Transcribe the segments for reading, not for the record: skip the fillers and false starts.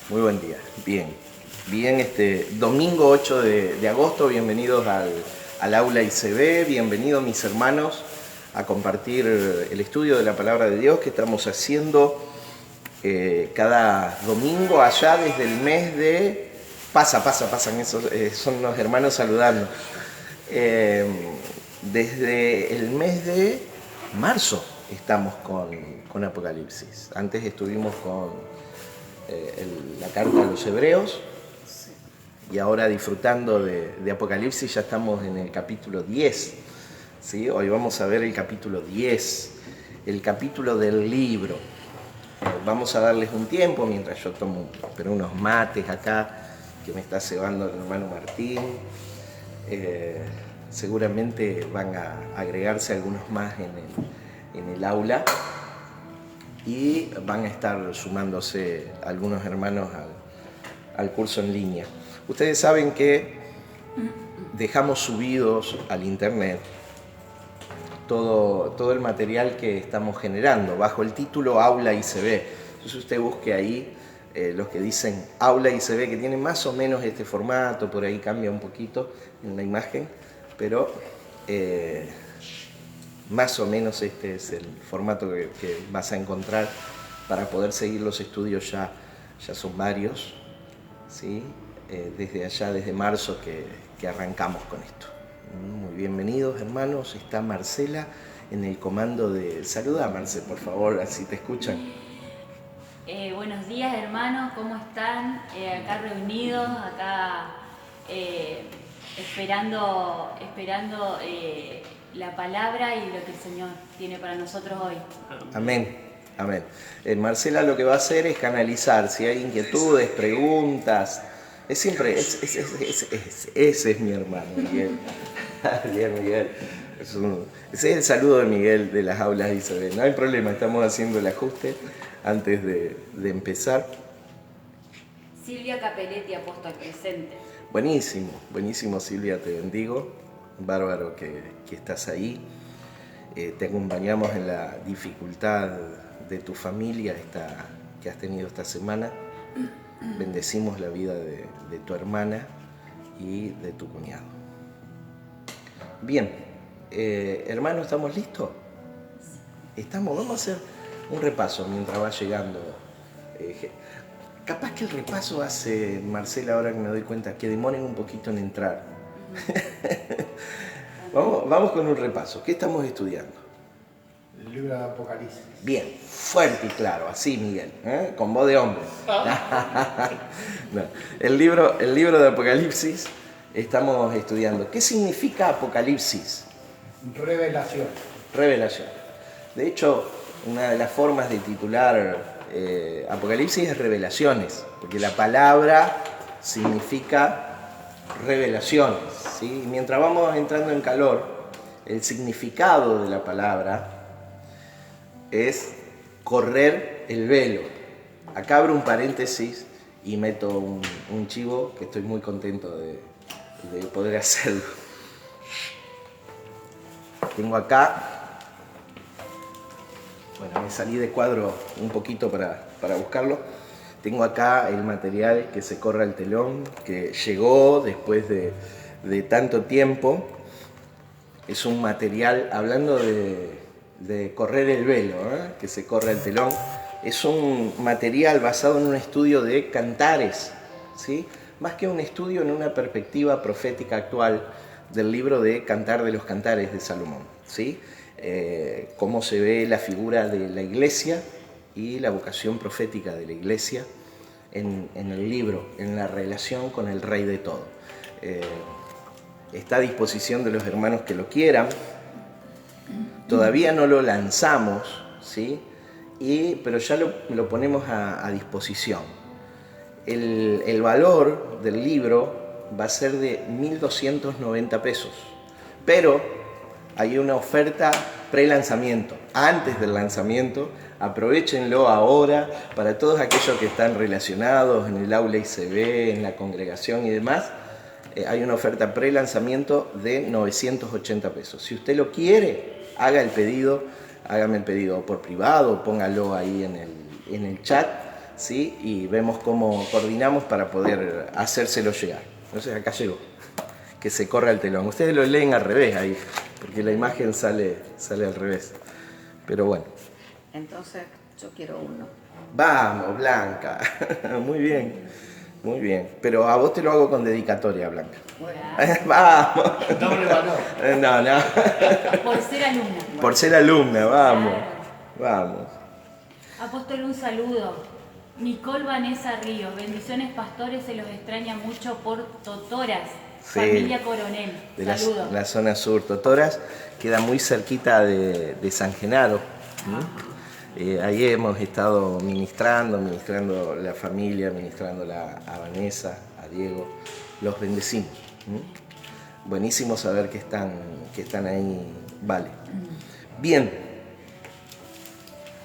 Muy buen día. Bien. Bien, domingo 8 de agosto, bienvenidos al aula ICB, bienvenidos mis hermanos a compartir el estudio de la palabra de Dios que estamos haciendo cada domingo allá desde el mes de... Pasan, esos, son los hermanos saludando. Desde el mes de marzo estamos con Apocalipsis. Antes estuvimos con la carta a los hebreos y ahora disfrutando de Apocalipsis ya estamos en el capítulo 10. ¿Sí? Hoy vamos a ver el capítulo 10, el capítulo del libro. Vamos a darles un tiempo mientras yo tomo unos mates acá que me está cebando el hermano Martín. Seguramente van a agregarse algunos más en el aula y van a estar sumándose algunos hermanos al curso en línea. Ustedes saben que dejamos subidos al internet todo el material que estamos generando bajo el título Aula ICB. Entonces usted busque ahí los que dicen Aula ICB, que tienen más o menos este formato, por ahí cambia un poquito en la imagen, pero más o menos este es el formato que vas a encontrar para poder seguir los estudios. Ya son varios, ¿sí? Desde allá, desde marzo que arrancamos con esto. Muy bienvenidos hermanos, está Marcela en el comando de... Saluda Marce, por favor, así te escuchan. Buenos días hermanos, ¿cómo están? Acá reunidos, acá esperando la palabra y lo que el Señor tiene para nosotros hoy. Amén, amén. Marcela lo que va a hacer es canalizar, si hay inquietudes, preguntas, ese es mi hermano, Miguel. Bien, Miguel. Ese es el saludo de Miguel de las aulas de Isabel. No hay problema, estamos haciendo el ajuste antes de empezar. Silvia Capelletti, apóstol presente. Buenísimo, buenísimo Silvia, te bendigo. Bárbaro que estás ahí. Te acompañamos en la dificultad de tu familia que has tenido esta semana. Bendecimos la vida de tu hermana y de tu cuñado. Bien, hermanos, ¿estamos listos? Vamos a hacer un repaso mientras va llegando. Capaz que el repaso hace, Marcela, ahora que me doy cuenta, que demoren un poquito en entrar. Vamos con un repaso. ¿Qué estamos estudiando? El libro de Apocalipsis. Bien, fuerte y claro, así Miguel, con voz de hombre. No, el libro de Apocalipsis estamos estudiando. ¿Qué significa Apocalipsis? Revelación. Revelación. De hecho, una de las formas de titular Apocalipsis es revelaciones, porque la palabra significa revelaciones, ¿sí? Y mientras vamos entrando en calor, el significado de la palabra es correr el velo. Acá abro un paréntesis y meto un chivo que estoy muy contento de poder hacerlo. Tengo acá, bueno, me salí de cuadro un poquito para buscarlo. Tengo acá el material que se corre el telón, que llegó después de tanto tiempo. Es un material, hablando de correr el velo, que se corre el telón, es un material basado en un estudio de cantares, ¿sí? Más que un estudio, en una perspectiva profética actual del libro de Cantar de los Cantares de Salomón, ¿sí? Cómo se ve la figura de la iglesia y la vocación profética de la iglesia en el libro, en la relación con el Rey de todo. Está a disposición de los hermanos que lo quieran. Todavía no lo lanzamos, ¿sí? Pero ya lo ponemos a disposición. El valor del libro va a ser de 1.290 pesos, pero hay una oferta pre-lanzamiento. Antes del lanzamiento, aprovechenlo ahora para todos aquellos que están relacionados en el aula ICB, en la congregación y demás. Hay una oferta pre-lanzamiento de 980 pesos. Si usted lo quiere, hágame el pedido por privado, póngalo ahí en el chat ¿sí? Y vemos cómo coordinamos para poder hacérselo llegar. Entonces acá llegó, que se corra el telón. Ustedes lo leen al revés ahí, porque la imagen sale al revés. Pero bueno. Entonces, yo quiero uno. Vamos, Blanca. Muy bien, muy bien. Pero a vos te lo hago con dedicatoria, Blanca. Bueno, Vamos. Doble valor. No. Por ser alumna. Por ser alumna, vamos. Claro. Vamos. Apóstol, un saludo. Nicole Vanessa Ríos, bendiciones pastores, se los extraña mucho por Totoras, Sí. familia Coronel. De Saludos. la zona sur. Totoras queda muy cerquita de San Genaro. Ahí hemos estado ministrando la familia, ministrando a Vanessa, a Diego. Los bendecimos. Buenísimo saber que están ahí. Vale. Bien.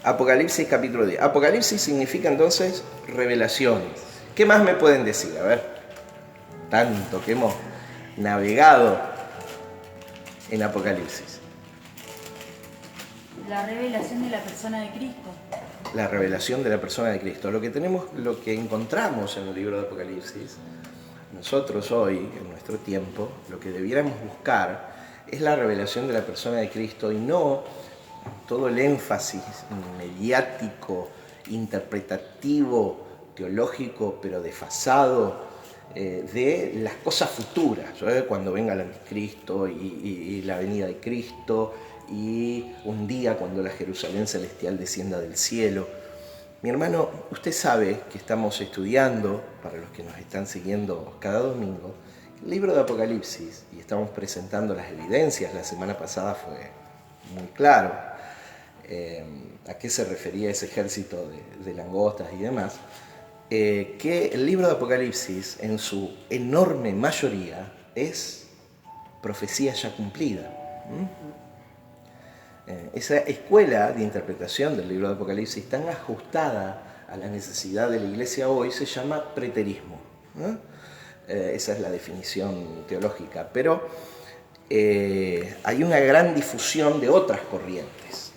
Apocalipsis capítulo 10. Apocalipsis significa entonces revelaciones. ¿Qué más me pueden decir? A ver, tanto que hemos navegado en Apocalipsis. La revelación de la persona de Cristo. La revelación de la persona de Cristo. Lo que encontramos en el libro de Apocalipsis, nosotros hoy, en nuestro tiempo, lo que debiéramos buscar es la revelación de la persona de Cristo y no todo el énfasis mediático, interpretativo, teológico, pero desfasado, de las cosas futuras, ¿sabes? Cuando venga el anticristo y la venida de Cristo y un día cuando la Jerusalén celestial descienda del cielo. Mi hermano, usted sabe que estamos estudiando, para los que nos están siguiendo cada domingo, el libro de Apocalipsis y estamos presentando las evidencias. La semana pasada fue muy claro a qué se refería ese ejército de langostas y demás, que el libro de Apocalipsis en su enorme mayoría es profecía ya cumplida. Esa escuela de interpretación del libro de Apocalipsis tan ajustada a la necesidad de la iglesia hoy se llama preterismo. Esa es la definición teológica, pero hay una gran difusión de otras corrientes,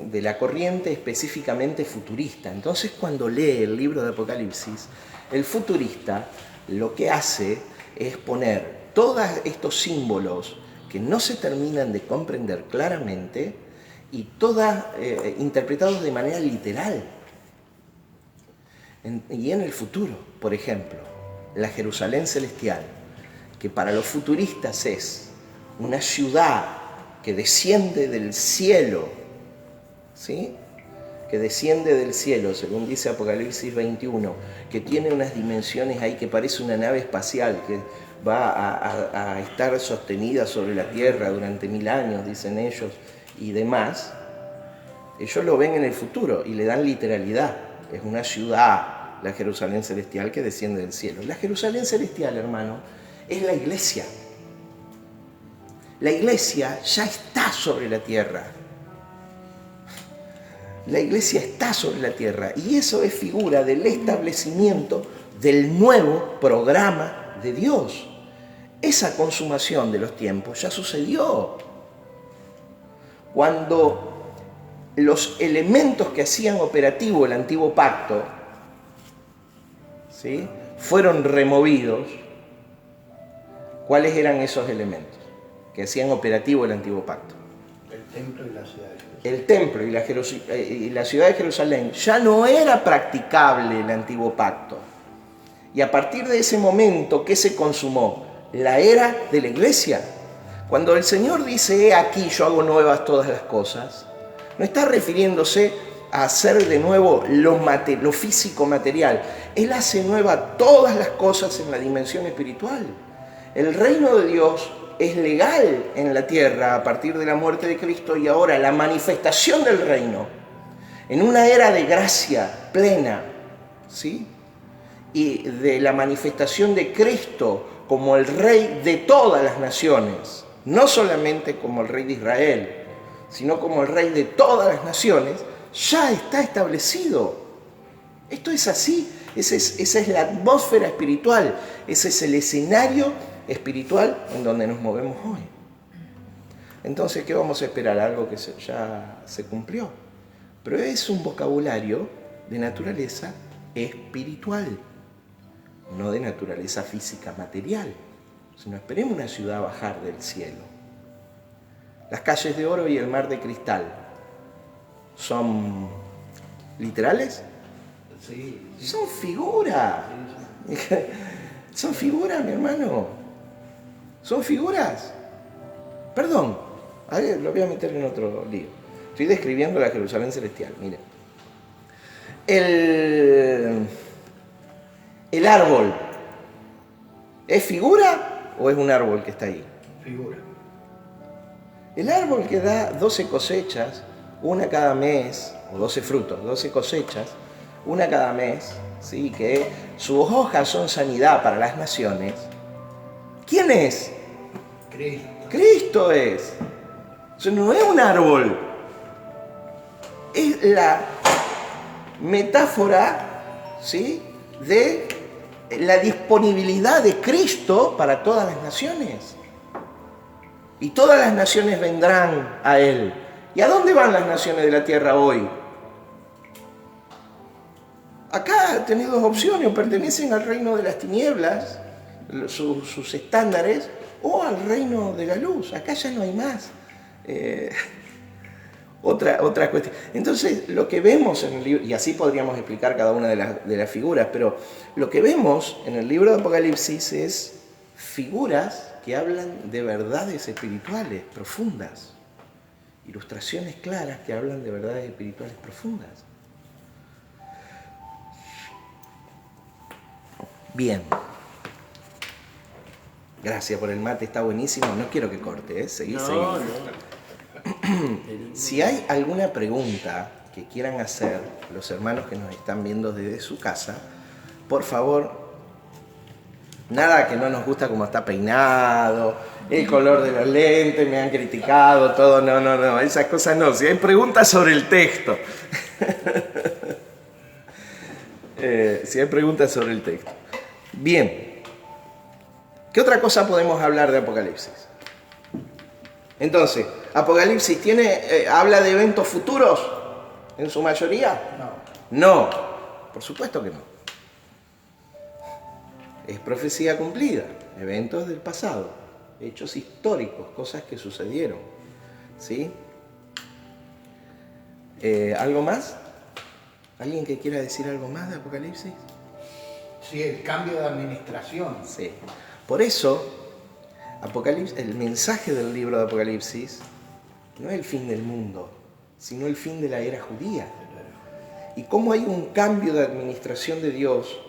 de la corriente específicamente futurista. Entonces, cuando lee el libro de Apocalipsis, el futurista lo que hace es poner todos estos símbolos que no se terminan de comprender claramente y todas interpretados de manera literal. Y en el futuro, por ejemplo, la Jerusalén celestial, que para los futuristas es una ciudad que desciende del cielo, ¿sí? Que desciende del cielo, según dice Apocalipsis 21, que tiene unas dimensiones ahí que parece una nave espacial, que va a estar sostenida sobre la tierra durante 1000 años, dicen ellos, y demás. Ellos lo ven en el futuro y le dan literalidad. Es una ciudad, la Jerusalén celestial, que desciende del cielo. La Jerusalén celestial, hermano, es la iglesia. La iglesia ya está sobre la tierra. La iglesia está sobre la tierra y eso es figura del establecimiento del nuevo programa de Dios. Esa consumación de los tiempos ya sucedió. Cuando los elementos que hacían operativo el antiguo pacto, ¿sí?, fueron removidos, ¿cuáles eran esos elementos que hacían operativo el antiguo pacto? El templo y la ciudad de Jerusalén. El templo y la ciudad de Jerusalén ya no era practicable el antiguo pacto. Y a partir de ese momento, ¿qué se consumó? La era de la iglesia. Cuando el Señor dice, he aquí yo hago nuevas todas las cosas, no está refiriéndose a hacer de nuevo lo físico material. Él hace nueva todas las cosas en la dimensión espiritual. El reino de Dios es legal en la tierra a partir de la muerte de Cristo y ahora la manifestación del reino en una era de gracia plena, ¿sí?, y de la manifestación de Cristo como el rey de todas las naciones, no solamente como el rey de Israel, sino como el rey de todas las naciones, ya está establecido. Esto es así, esa es la atmósfera espiritual, ese es el escenario espiritual en donde nos movemos hoy. Entonces, ¿qué vamos a esperar? Algo que ya se cumplió. Pero es un vocabulario de naturaleza espiritual, no de naturaleza física material. Si no esperemos una ciudad bajar del cielo. Las calles de oro y el mar de cristal son literales. Sí, sí. Son figuras. Son figuras, mi hermano. Son figuras. Perdón, a ver, lo voy a meter en otro lío. Estoy describiendo la Jerusalén celestial. Miren. El árbol, ¿es figura o es un árbol que está ahí? Figura. El árbol que da 12 cosechas, una cada mes, o 12 frutos, 12 cosechas, una cada mes, ¿sí? Que sus hojas son sanidad para las naciones. ¿Quién es? Cristo. Cristo es. Eso no es un árbol. Es la metáfora, ¿sí?, de la disponibilidad de Cristo para todas las naciones. Y todas las naciones vendrán a Él. ¿Y a dónde van las naciones de la tierra hoy? Acá tenés dos opciones: o pertenecen al reino de las tinieblas, sus estándares, o al reino de la luz. Acá ya no hay más. Otra cuestión. Entonces, lo que vemos en el libro, y así podríamos explicar cada una de las figuras, pero lo que vemos en el libro de Apocalipsis es figuras que hablan de verdades espirituales profundas, ilustraciones claras que hablan de verdades espirituales profundas. Bien. Gracias por el mate, está buenísimo. No quiero que corte, ¿eh? Seguí. Si hay alguna pregunta que quieran hacer los hermanos que nos están viendo desde su casa, por favor, nada que no nos gusta como está peinado, el color de los lentes, me han criticado, todo, no, esas cosas no. Si hay preguntas sobre el texto, si hay preguntas sobre el texto. Bien, ¿qué otra cosa podemos hablar de Apocalipsis? Entonces, ¿Apocalipsis habla de eventos futuros en su mayoría? No, por supuesto que no. Es profecía cumplida, eventos del pasado, hechos históricos, cosas que sucedieron. ¿Sí? ¿Algo más? ¿Alguien que quiera decir algo más de Apocalipsis? Sí, el cambio de administración. Sí. Por eso, el mensaje del libro de Apocalipsis no es el fin del mundo, sino el fin de la era judía. Y cómo hay un cambio de administración de Dios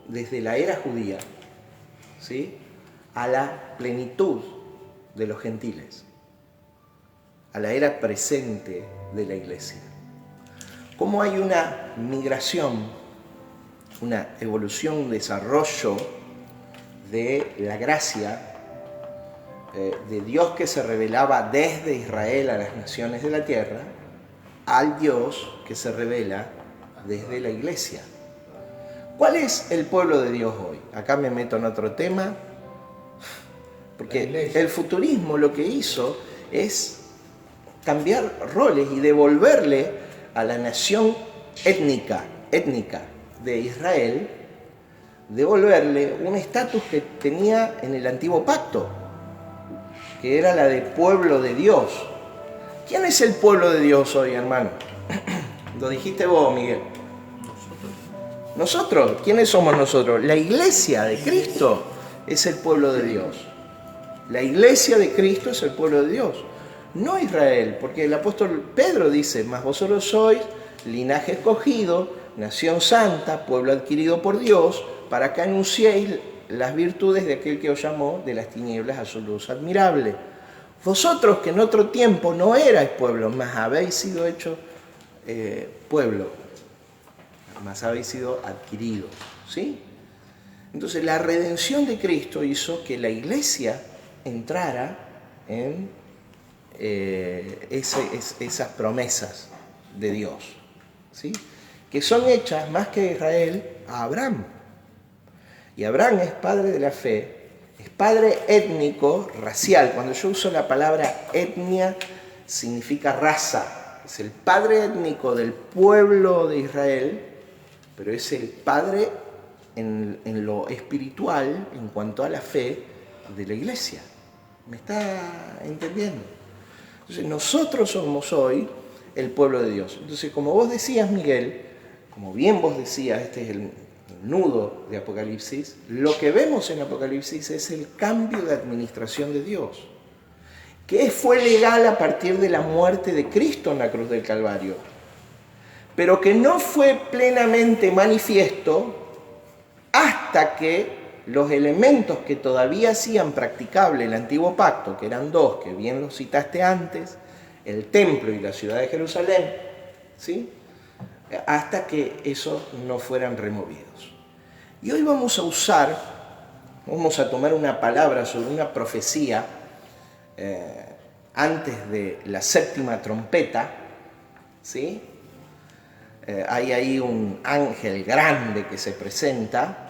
desde la era judía, ¿sí?, a la plenitud de los gentiles, a la era presente de la iglesia. Cómo hay una migración, una evolución, un desarrollo de la gracia de Dios que se revelaba desde Israel a las naciones de la tierra, al Dios que se revela desde la iglesia. ¿Cuál es el pueblo de Dios hoy? Acá me meto en otro tema, porque el futurismo lo que hizo es cambiar roles y devolverle a la nación étnica de Israel, devolverle un estatus que tenía en el antiguo pacto, que era la de pueblo de Dios. ¿Quién es el pueblo de Dios hoy, hermano? Lo dijiste vos, Miguel. Nosotros. ¿Quiénes somos nosotros? La iglesia de Cristo es el pueblo de Dios. La iglesia de Cristo es el pueblo de Dios. No Israel, porque el apóstol Pedro dice: mas vosotros sois linaje escogido, nación santa, pueblo adquirido por Dios, para que anunciéis las virtudes de aquel que os llamó de las tinieblas a su luz admirable. Vosotros que en otro tiempo no erais pueblo, mas habéis sido hechos pueblo, mas habéis sido adquiridos, ¿sí? Entonces la redención de Cristo hizo que la iglesia entrara en esas promesas de Dios, ¿sí?, que son hechas más que Israel a Abraham. Y Abraham es padre de la fe, es padre étnico, racial. Cuando yo uso la palabra etnia, significa raza. Es el padre étnico del pueblo de Israel, pero es el Padre en lo espiritual, en cuanto a la fe de la iglesia. ¿Me está entendiendo? Entonces nosotros somos hoy el pueblo de Dios. Entonces, como vos decías, Miguel, como bien vos decías, este es el nudo de Apocalipsis, lo que vemos en Apocalipsis es el cambio de administración de Dios, que fue legal a partir de la muerte de Cristo en la cruz del Calvario, pero que no fue plenamente manifiesto hasta que los elementos que todavía hacían practicable el antiguo pacto, que eran dos, que bien los citaste antes, el templo y la ciudad de Jerusalén, ¿sí?, hasta que esos no fueran removidos. Y hoy vamos a tomar una palabra sobre una profecía antes de la séptima trompeta, ¿sí? Hay ahí un ángel grande que se presenta,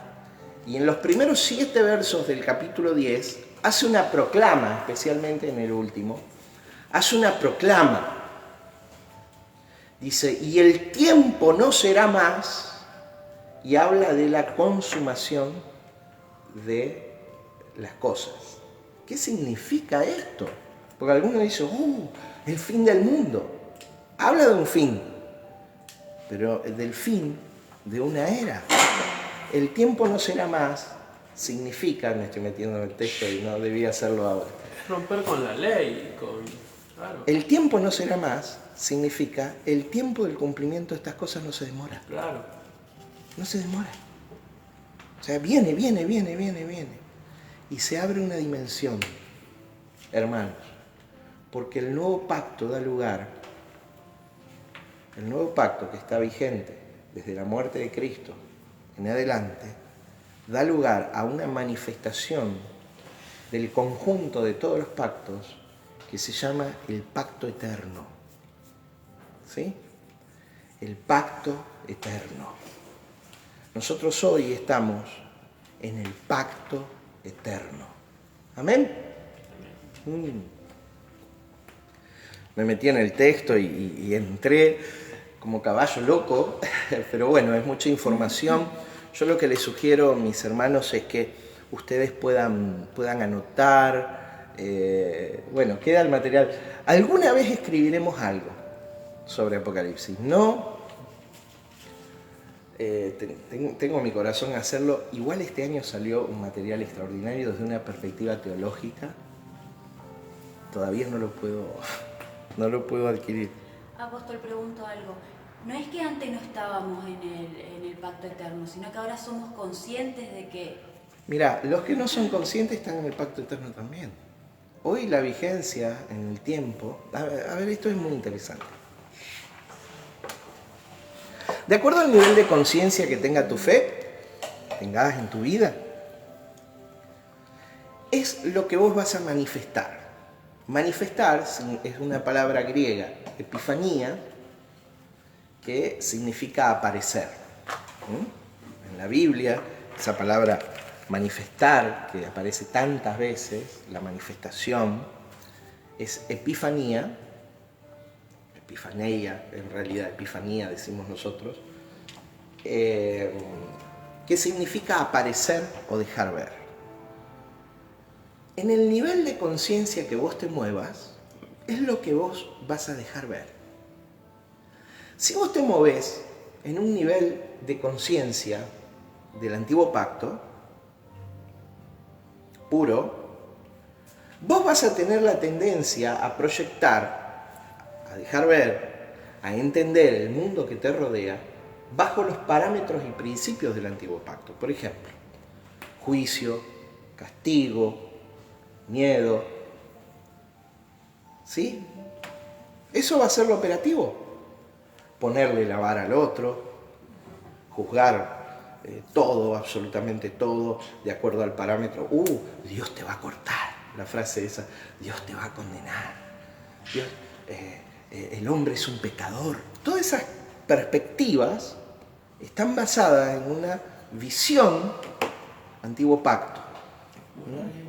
y en los primeros 7 versos del capítulo 10 hace una proclama, especialmente en el último, hace una proclama. Dice, y el tiempo no será más, y habla de la consumación de las cosas. ¿Qué significa esto? Porque algunos dicen, el fin del mundo. Habla de un fin, pero del fin de una era. El tiempo no será más, significa, me estoy metiendo en el texto y no debía hacerlo ahora. Romper con la ley, claro. El tiempo no será más, significa el tiempo del cumplimiento de estas cosas no se demora. Claro. No se demora. O sea, viene. Y se abre una dimensión, hermanos, porque el nuevo pacto da lugar, el nuevo pacto que está vigente desde la muerte de Cristo en adelante, da lugar a una manifestación del conjunto de todos los pactos que se llama el pacto eterno. ¿Sí? El pacto eterno. Nosotros hoy estamos en el pacto eterno. ¿Amén? Me metí en el texto y entré como caballo loco, pero bueno, es mucha información. Yo lo que les sugiero, mis hermanos, es que ustedes puedan anotar. Bueno, queda el material. Alguna vez escribiremos algo sobre Apocalipsis. No, tengo en mi corazón hacerlo. Igual este año salió un material extraordinario desde una perspectiva teológica. Todavía no lo puedo adquirir. Apóstol, pregunto algo. No es que antes no estábamos en el pacto eterno, sino que ahora somos conscientes de que... Mirá, los que no son conscientes están en el pacto eterno también. Hoy la vigencia en el tiempo... A ver, esto es muy interesante. De acuerdo al nivel de conciencia que tenga tu fe, tengas en tu vida, es lo que vos vas a manifestar. Manifestar es una palabra griega, epifanía, que significa aparecer. En la Biblia, esa palabra manifestar, que aparece tantas veces, la manifestación, es epifanía, epifaneia, en realidad epifanía decimos nosotros, que significa aparecer o dejar ver. En el nivel de conciencia que vos te muevas, es lo que vos vas a dejar ver. Si vos te movés en un nivel de conciencia del antiguo pacto, puro, vos vas a tener la tendencia a proyectar, a dejar ver, a entender el mundo que te rodea bajo los parámetros y principios del antiguo pacto. Por ejemplo, juicio, castigo, miedo. ¿Sí? Eso va a ser lo operativo. Ponerle la vara al otro, juzgar todo, absolutamente todo, de acuerdo al parámetro. Dios te va a cortar. La frase esa, Dios te va a condenar. Dios, el hombre es un pecador. Todas esas perspectivas están basadas en una visión antiguo pacto, ¿no?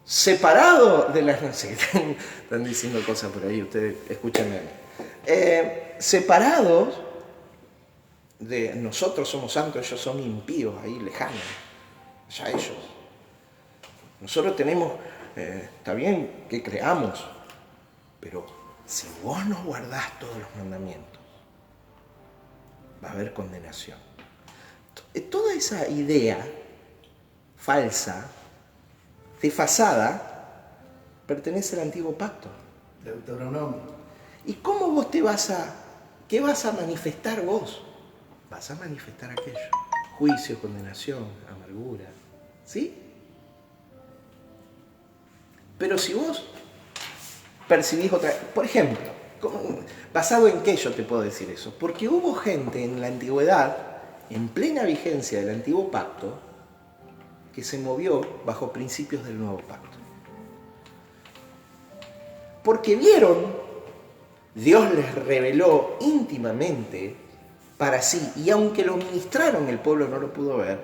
Separado de las... No sé, están diciendo cosas por ahí, ustedes escúchenme. Separados de nosotros somos santos, ellos son impíos, ahí lejanos, ya ellos. Nosotros tenemos, está bien que creamos, pero si vos no guardás todos los mandamientos, va a haber condenación. Toda esa idea falsa, desfasada, pertenece al antiguo pacto. Deuteronomio. ¿Y cómo vos qué vas a manifestar vos? Vas a manifestar aquello. Juicio, condenación, amargura. ¿Sí? Pero si vos percibís otra... Por ejemplo, ¿basado en qué yo te puedo decir eso? Porque hubo gente en la antigüedad, en plena vigencia del antiguo pacto, que se movió bajo principios del nuevo pacto. Porque vieron, Dios les reveló íntimamente para sí, y aunque lo ministraron, el pueblo no lo pudo ver,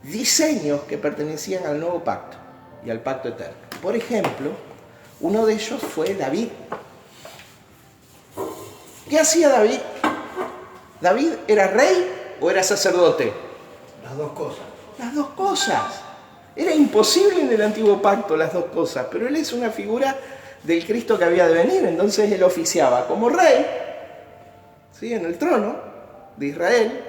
diseños que pertenecían al nuevo pacto y al pacto eterno. Por ejemplo, uno de ellos fue David. ¿Qué hacía David? ¿David era rey o era sacerdote? Las dos cosas. Las dos cosas. Era imposible en el antiguo pacto las dos cosas, pero él es una figura del Cristo que había de venir, entonces él oficiaba como rey, ¿sí?, en el trono de Israel,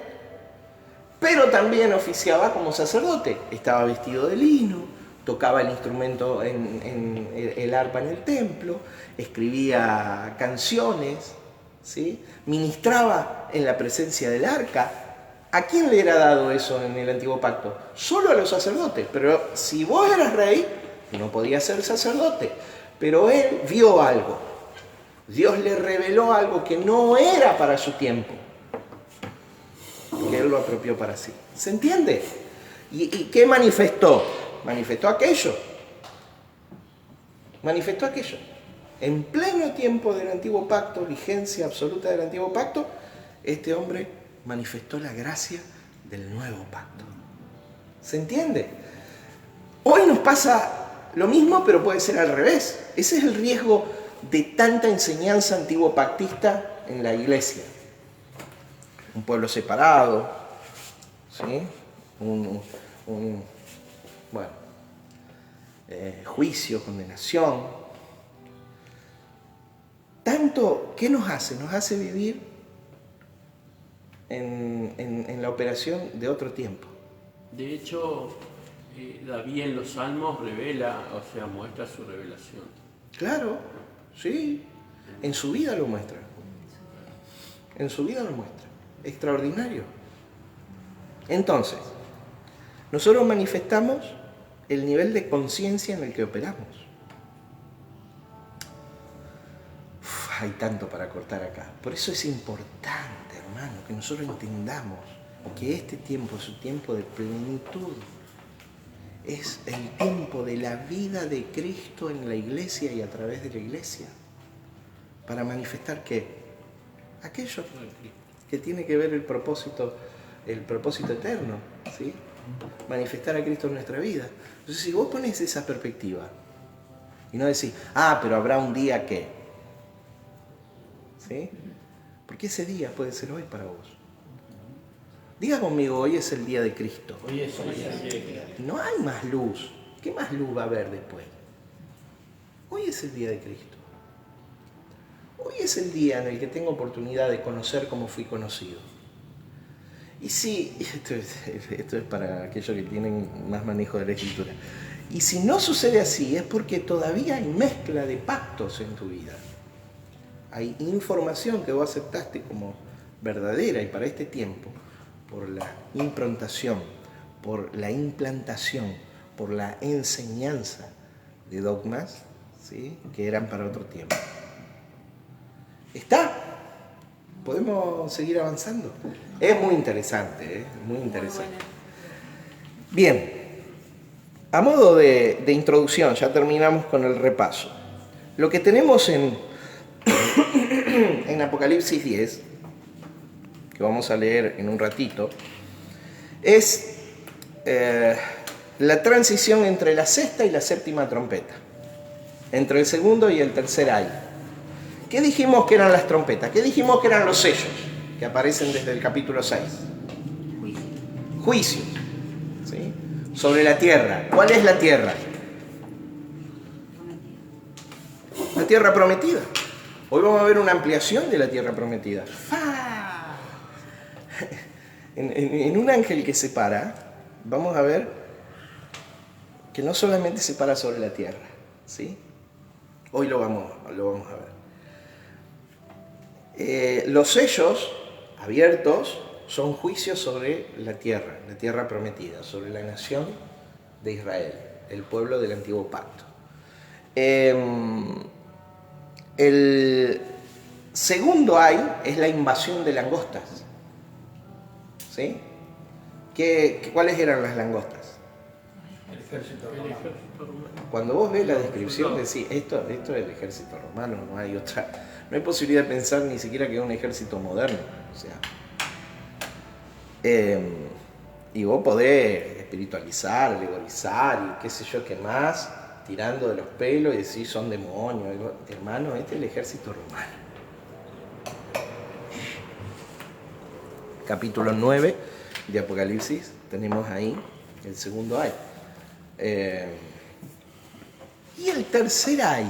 pero también oficiaba como sacerdote. Estaba vestido de lino, tocaba el instrumento en el arpa en el templo, escribía canciones, ¿sí?, ministraba en la presencia del arca. ¿A quién le era dado eso en el antiguo pacto? Solo a los sacerdotes. Pero si vos eras rey, no podías ser sacerdote. Pero él vio algo. Dios le reveló algo que no era para su tiempo, que él lo apropió para sí. ¿Se entiende? ¿Y qué manifestó? Manifestó aquello. Manifestó aquello. En pleno tiempo del antiguo pacto, vigencia absoluta del antiguo pacto, este hombre manifestó la gracia del nuevo pacto. ¿Se entiende? Hoy nos pasa lo mismo, pero puede ser al revés. Ese es el riesgo de tanta enseñanza antiguo pactista en la iglesia. Un pueblo separado, ¿sí? Juicio, condenación. Tanto, ¿qué nos hace? Nos hace vivir en la operación de otro tiempo. De hecho, David en los Salmos revela, o sea, muestra su revelación. Claro, sí. En su vida lo muestra. En su vida lo muestra. Extraordinario. Entonces, nosotros manifestamos el nivel de conciencia en el que operamos. Hay tanto para cortar acá. Por eso es importante, hermano, que nosotros entendamos que este tiempo es un tiempo de plenitud. Es el tiempo de la vida de Cristo en la iglesia y a través de la iglesia. Para manifestar ¿qué? Aquello que tiene que ver el propósito eterno, ¿sí? Manifestar a Cristo en nuestra vida. Entonces, si vos pones esa perspectiva y no decís, pero habrá un día que... ¿Sí? Porque ese día puede ser hoy para vos. Diga conmigo, hoy es el día de Cristo. Hoy es el día de Cristo. No hay más luz. ¿Qué más luz va a haber después? Hoy es el día de Cristo. Hoy es el día en el que tengo oportunidad de conocer cómo fui conocido. Y sí, esto es para aquellos que tienen más manejo de la escritura. Y si no sucede así, es porque todavía hay mezcla de pactos en tu vida. Hay información que vos aceptaste como verdadera y para este tiempo, por la improntación, por la implantación, por la enseñanza de dogmas, ¿sí?, que eran para otro tiempo. ¿Está? ¿Podemos seguir avanzando? Es muy interesante, ¿eh? Muy interesante. Bien, a modo de introducción, ya terminamos con el repaso. Lo que tenemos en Apocalipsis 10, que vamos a leer en un ratito, es la transición entre la sexta y la séptima trompeta, entre el segundo y el tercer ay. ¿Qué dijimos que eran las trompetas? ¿Qué dijimos que eran los sellos? que aparecen desde el capítulo 6. Juicio. Juicios, ¿sí? Sobre la tierra. ¿Cuál es la tierra? La tierra prometida. Hoy vamos a ver una ampliación de la tierra prometida. ¡Fa! En un ángel que separa, vamos a ver que no solamente separa sobre la tierra, ¿sí? Hoy lo vamos a ver. Los sellos abiertos son juicios sobre la tierra prometida, sobre la nación de Israel, el pueblo del antiguo pacto. El segundo es la invasión de langostas. ¿Sí? ¿Cuáles eran las langostas? El ejército romano. Cuando vos ves la descripción, decís, esto es el ejército romano, no hay posibilidad de pensar ni siquiera que es un ejército moderno. O sea, y vos podés espiritualizar, alegorizar y qué sé yo qué más, tirando de los pelos y decir son demonios. Hermano, este es el ejército romano. Capítulo 9 de Apocalipsis, tenemos ahí el segundo ay. Y el tercer ay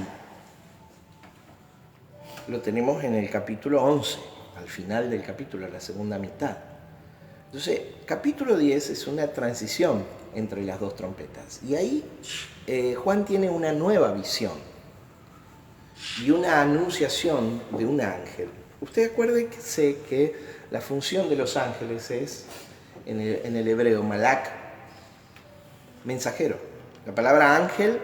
lo tenemos en el capítulo 11, al final del capítulo, en la segunda mitad. Entonces, capítulo 10 es una transición entre las dos trompetas. Y ahí Juan tiene una nueva visión y una anunciación de un ángel. Usted acuérdese que la función de los ángeles es, en el hebreo, malak, mensajero. La palabra ángel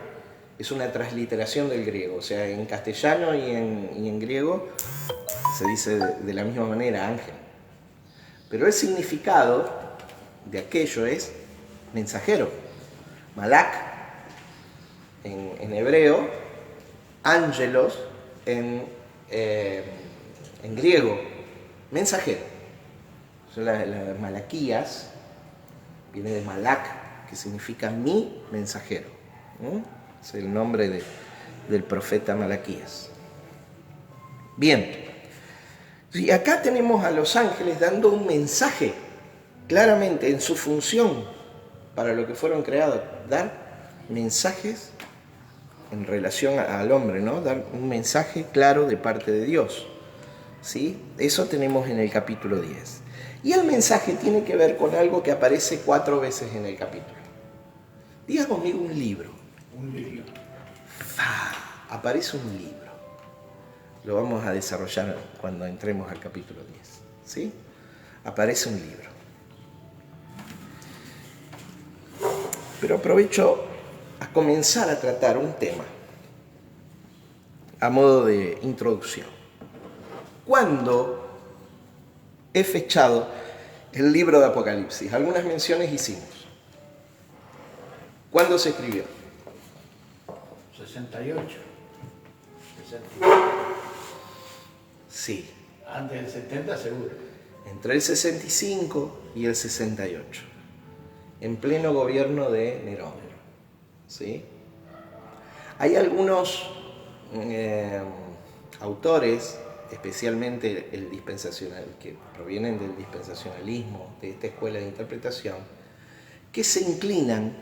es una transliteración del griego, o sea, en castellano y en griego se dice de la misma manera, ángel. Pero el significado de aquello es mensajero. Malak en hebreo, ángelos en griego, mensajero. La Malaquías viene de Malak, que significa mi mensajero. Es el nombre del profeta Malaquías. Bien. Y acá tenemos a los ángeles dando un mensaje, claramente en su función para lo que fueron creados, dar mensajes en relación al hombre, ¿no? Dar un mensaje claro de parte de Dios, ¿sí? Eso tenemos en el capítulo 10. Y el mensaje tiene que ver con algo que aparece 4 veces en el capítulo. Diga conmigo un libro. Un libro. Aparece un libro. Lo vamos a desarrollar cuando entremos al capítulo 10. ¿Sí? Aparece un libro. Pero aprovecho a comenzar a tratar un tema a modo de introducción. ¿Cuándo he fechado el libro de Apocalipsis? Algunas menciones hicimos. ¿Cuándo se escribió? 68. 68. Sí. Antes del 70 seguro. Entre el 65 y el 68. En pleno gobierno de Nerón. ¿Sí? Hay algunos autores, especialmente que provienen del dispensacionalismo, de esta escuela de interpretación, que se inclinan,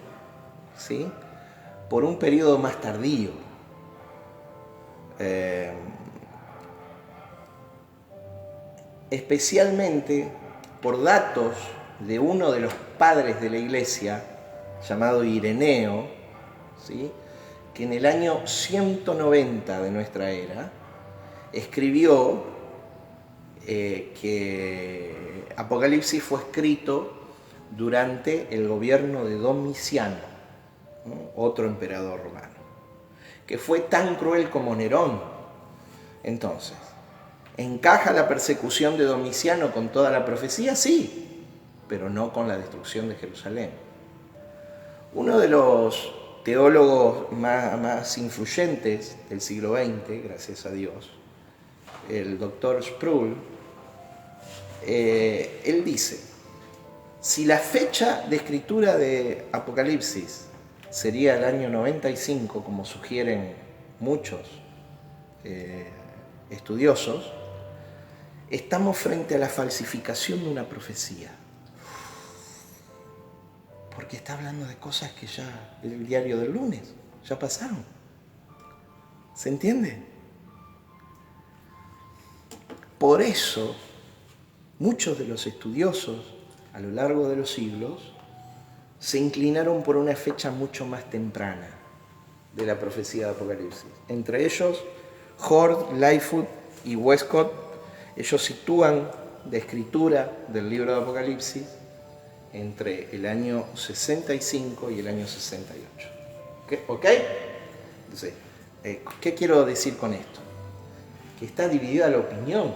¿sí?, por un periodo más tardío. Especialmente por datos de uno de los padres de la iglesia, llamado Ireneo, ¿sí?, que en el año 190 de nuestra era escribió que Apocalipsis fue escrito durante el gobierno de Domiciano, ¿no?, otro emperador romano, que fue tan cruel como Nerón. Entonces, ¿encaja la persecución de Domiciano con toda la profecía? Sí, pero no con la destrucción de Jerusalén. Uno de los teólogos más influyentes del siglo XX, gracias a Dios, el doctor Sproul, él dice, si la fecha de escritura de Apocalipsis sería el año 95, como sugieren muchos estudiosos, estamos frente a la falsificación de una profecía. Porque está hablando de cosas que ya, del diario del lunes, ya pasaron. ¿Se entiende? Por eso, muchos de los estudiosos a lo largo de los siglos se inclinaron por una fecha mucho más temprana de la profecía de Apocalipsis. Entre ellos, Hord, Lightfoot y Westcott, ellos sitúan la escritura del libro de Apocalipsis entre el año 65 y el año 68. ¿Ok? Entonces, ¿qué quiero decir con esto? Que está dividida la opinión.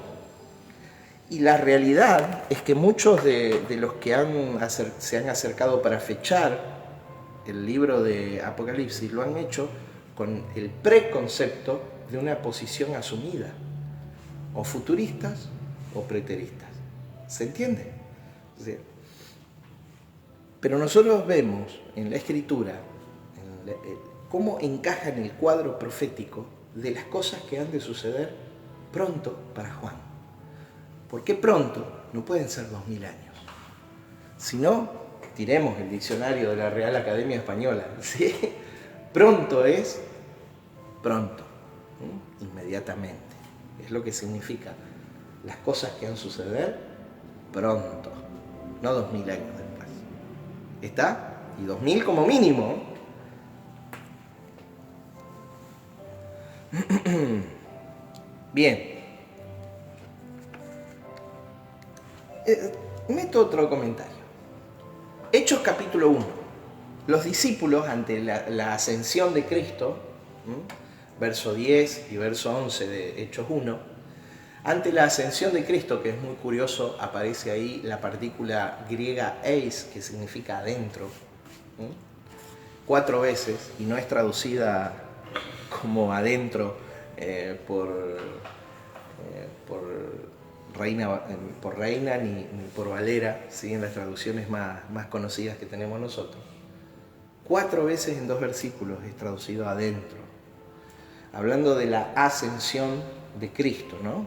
Y la realidad es que muchos de los que se han acercado para fechar el libro de Apocalipsis lo han hecho con el preconcepto de una posición asumida, o futuristas o preteristas. ¿Se entiende? Sí. Pero nosotros vemos en la Escritura cómo encaja en el cuadro profético de las cosas que han de suceder pronto para Juan. ¿Por qué pronto? No pueden ser 2000 años. Si no, tiremos el diccionario de la Real Academia Española. ¿Sí? Pronto es pronto, inmediatamente. Es lo que significa las cosas que han de suceder pronto, no 2000 años después. ¿Está? Y 2000 como mínimo. Bien. Meto otro comentario. Hechos capítulo 1. Los discípulos ante la ascensión de Cristo, verso 10 y verso 11 de Hechos 1, ante la ascensión de Cristo, que es muy curioso, aparece ahí la partícula griega eis, que significa adentro, 4 veces, y no es traducida como adentro por Reina ni por Valera, ¿sí? En las traducciones más conocidas que tenemos nosotros. 4 veces en 2 versículos es traducido adentro, hablando de la ascensión de Cristo, ¿no?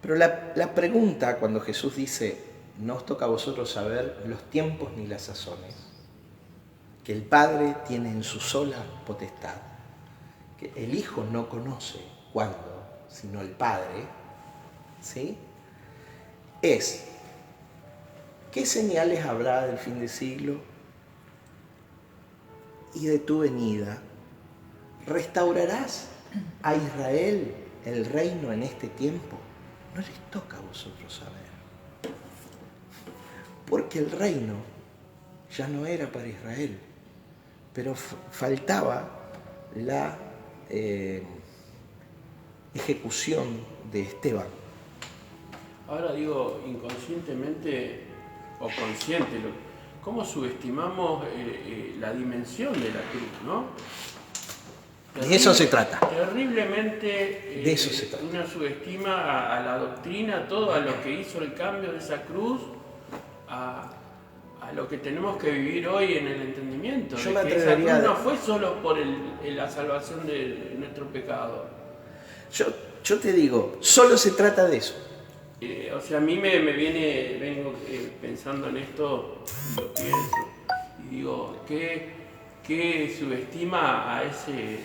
Pero la pregunta cuando Jesús dice, no os toca a vosotros saber los tiempos ni las sazones, que el Padre tiene en su sola potestad, que el Hijo no conoce cuándo, sino el Padre, ¿sí? Es, ¿qué señales habrá del fin del siglo y de tu venida? ¿Restaurarás a Israel el reino en este tiempo? No les toca a vosotros saber, porque el reino ya no era para Israel, pero faltaba la ejecución de Esteban. Ahora digo, inconscientemente o consciente, ¿cómo subestimamos la dimensión de la cruz, no? De eso se trata. Terriblemente De eso se trata. Uno subestima a la doctrina, a todo, a lo que hizo el cambio de esa cruz, a lo que tenemos que vivir hoy en el entendimiento. Yo de me que esa atrevería cruz no fue solo por la salvación de nuestro pecado. Yo te digo, solo se trata de eso. O sea, a mí vengo pensando en esto, lo pienso, y digo, ¿qué subestima a ese?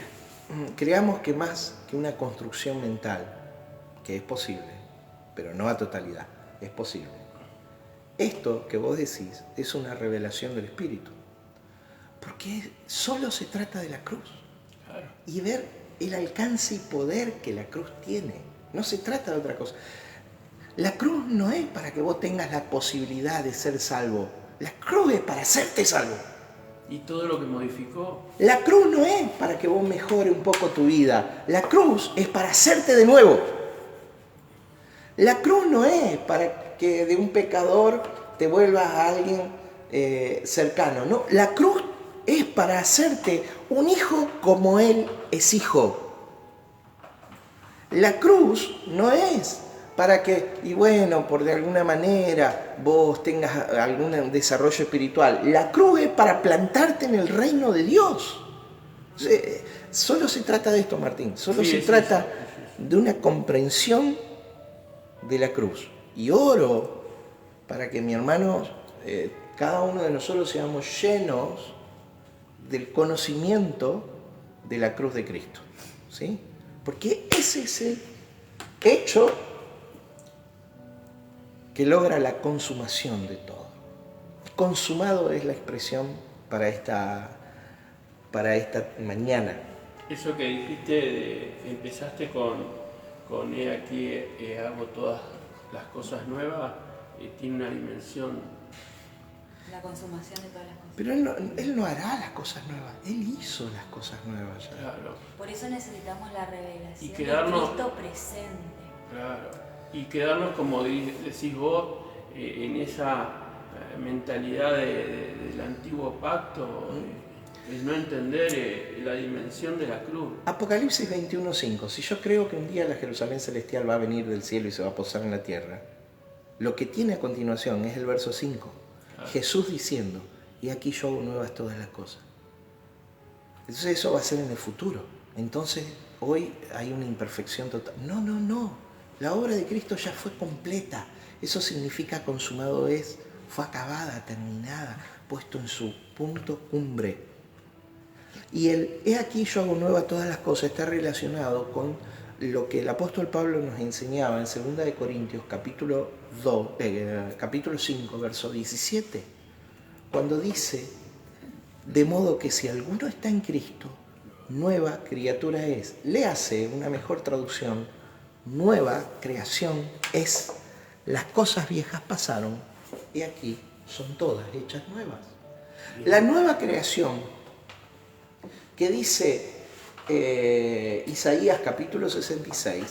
Creamos que más que una construcción mental, que es posible, pero no a totalidad, es posible. Esto que vos decís es una revelación del Espíritu, porque solo se trata de la cruz. Claro. Y ver el alcance y poder que la cruz tiene. No se trata de otra cosa. La cruz no es para que vos tengas la posibilidad de ser salvo. La cruz es para hacerte salvo. ¿Y todo lo que modificó? La cruz no es para que vos mejore un poco tu vida. La cruz es para hacerte de nuevo. La cruz no es para que de un pecador te vuelvas a alguien cercano. No, la cruz es para hacerte un hijo como Él es hijo. La cruz no es para que, y bueno, por de alguna manera vos tengas algún desarrollo espiritual. La cruz es para plantarte en el reino de Dios. Solo se trata de esto, Martín. Solo se trata de una comprensión de la cruz. Y oro para que, mi hermano, cada uno de nosotros seamos llenos del conocimiento de la cruz de Cristo, ¿sí? Porque ese es el hecho que logra la consumación de todo. Consumado es la expresión para esta mañana. Eso que dijiste, empezaste con he aquí hago todas las cosas nuevas, tiene una dimensión. La consumación de todas las cosas. Pero él no hará las cosas nuevas, Él hizo las cosas nuevas ya. Claro. Por eso necesitamos la revelación Y quedarnos, de Cristo presente. claro, y quedarnos, como decís vos, en esa mentalidad del antiguo pacto, el no entender la dimensión de la cruz. Apocalipsis 21:5. Si yo creo que un día la Jerusalén celestial va a venir del cielo y se va a posar en la tierra, lo que tiene a continuación es el verso 5. Jesús diciendo, y aquí yo hago nuevas todas las cosas. Entonces eso va a ser en el futuro. Entonces hoy hay una imperfección total. No. La obra de Cristo ya fue completa. Eso significa consumado es, fue acabada, terminada, puesto en su punto cumbre. Y el he aquí yo hago nuevas todas las cosas está relacionado con lo que el apóstol Pablo nos enseñaba en 2 de Corintios capítulo 5, verso 17, cuando dice, de modo que si alguno está en Cristo, nueva criatura es. Léase una mejor traducción, nueva creación es. Las cosas viejas pasaron y aquí son todas hechas nuevas. La nueva creación que dice Isaías capítulo 66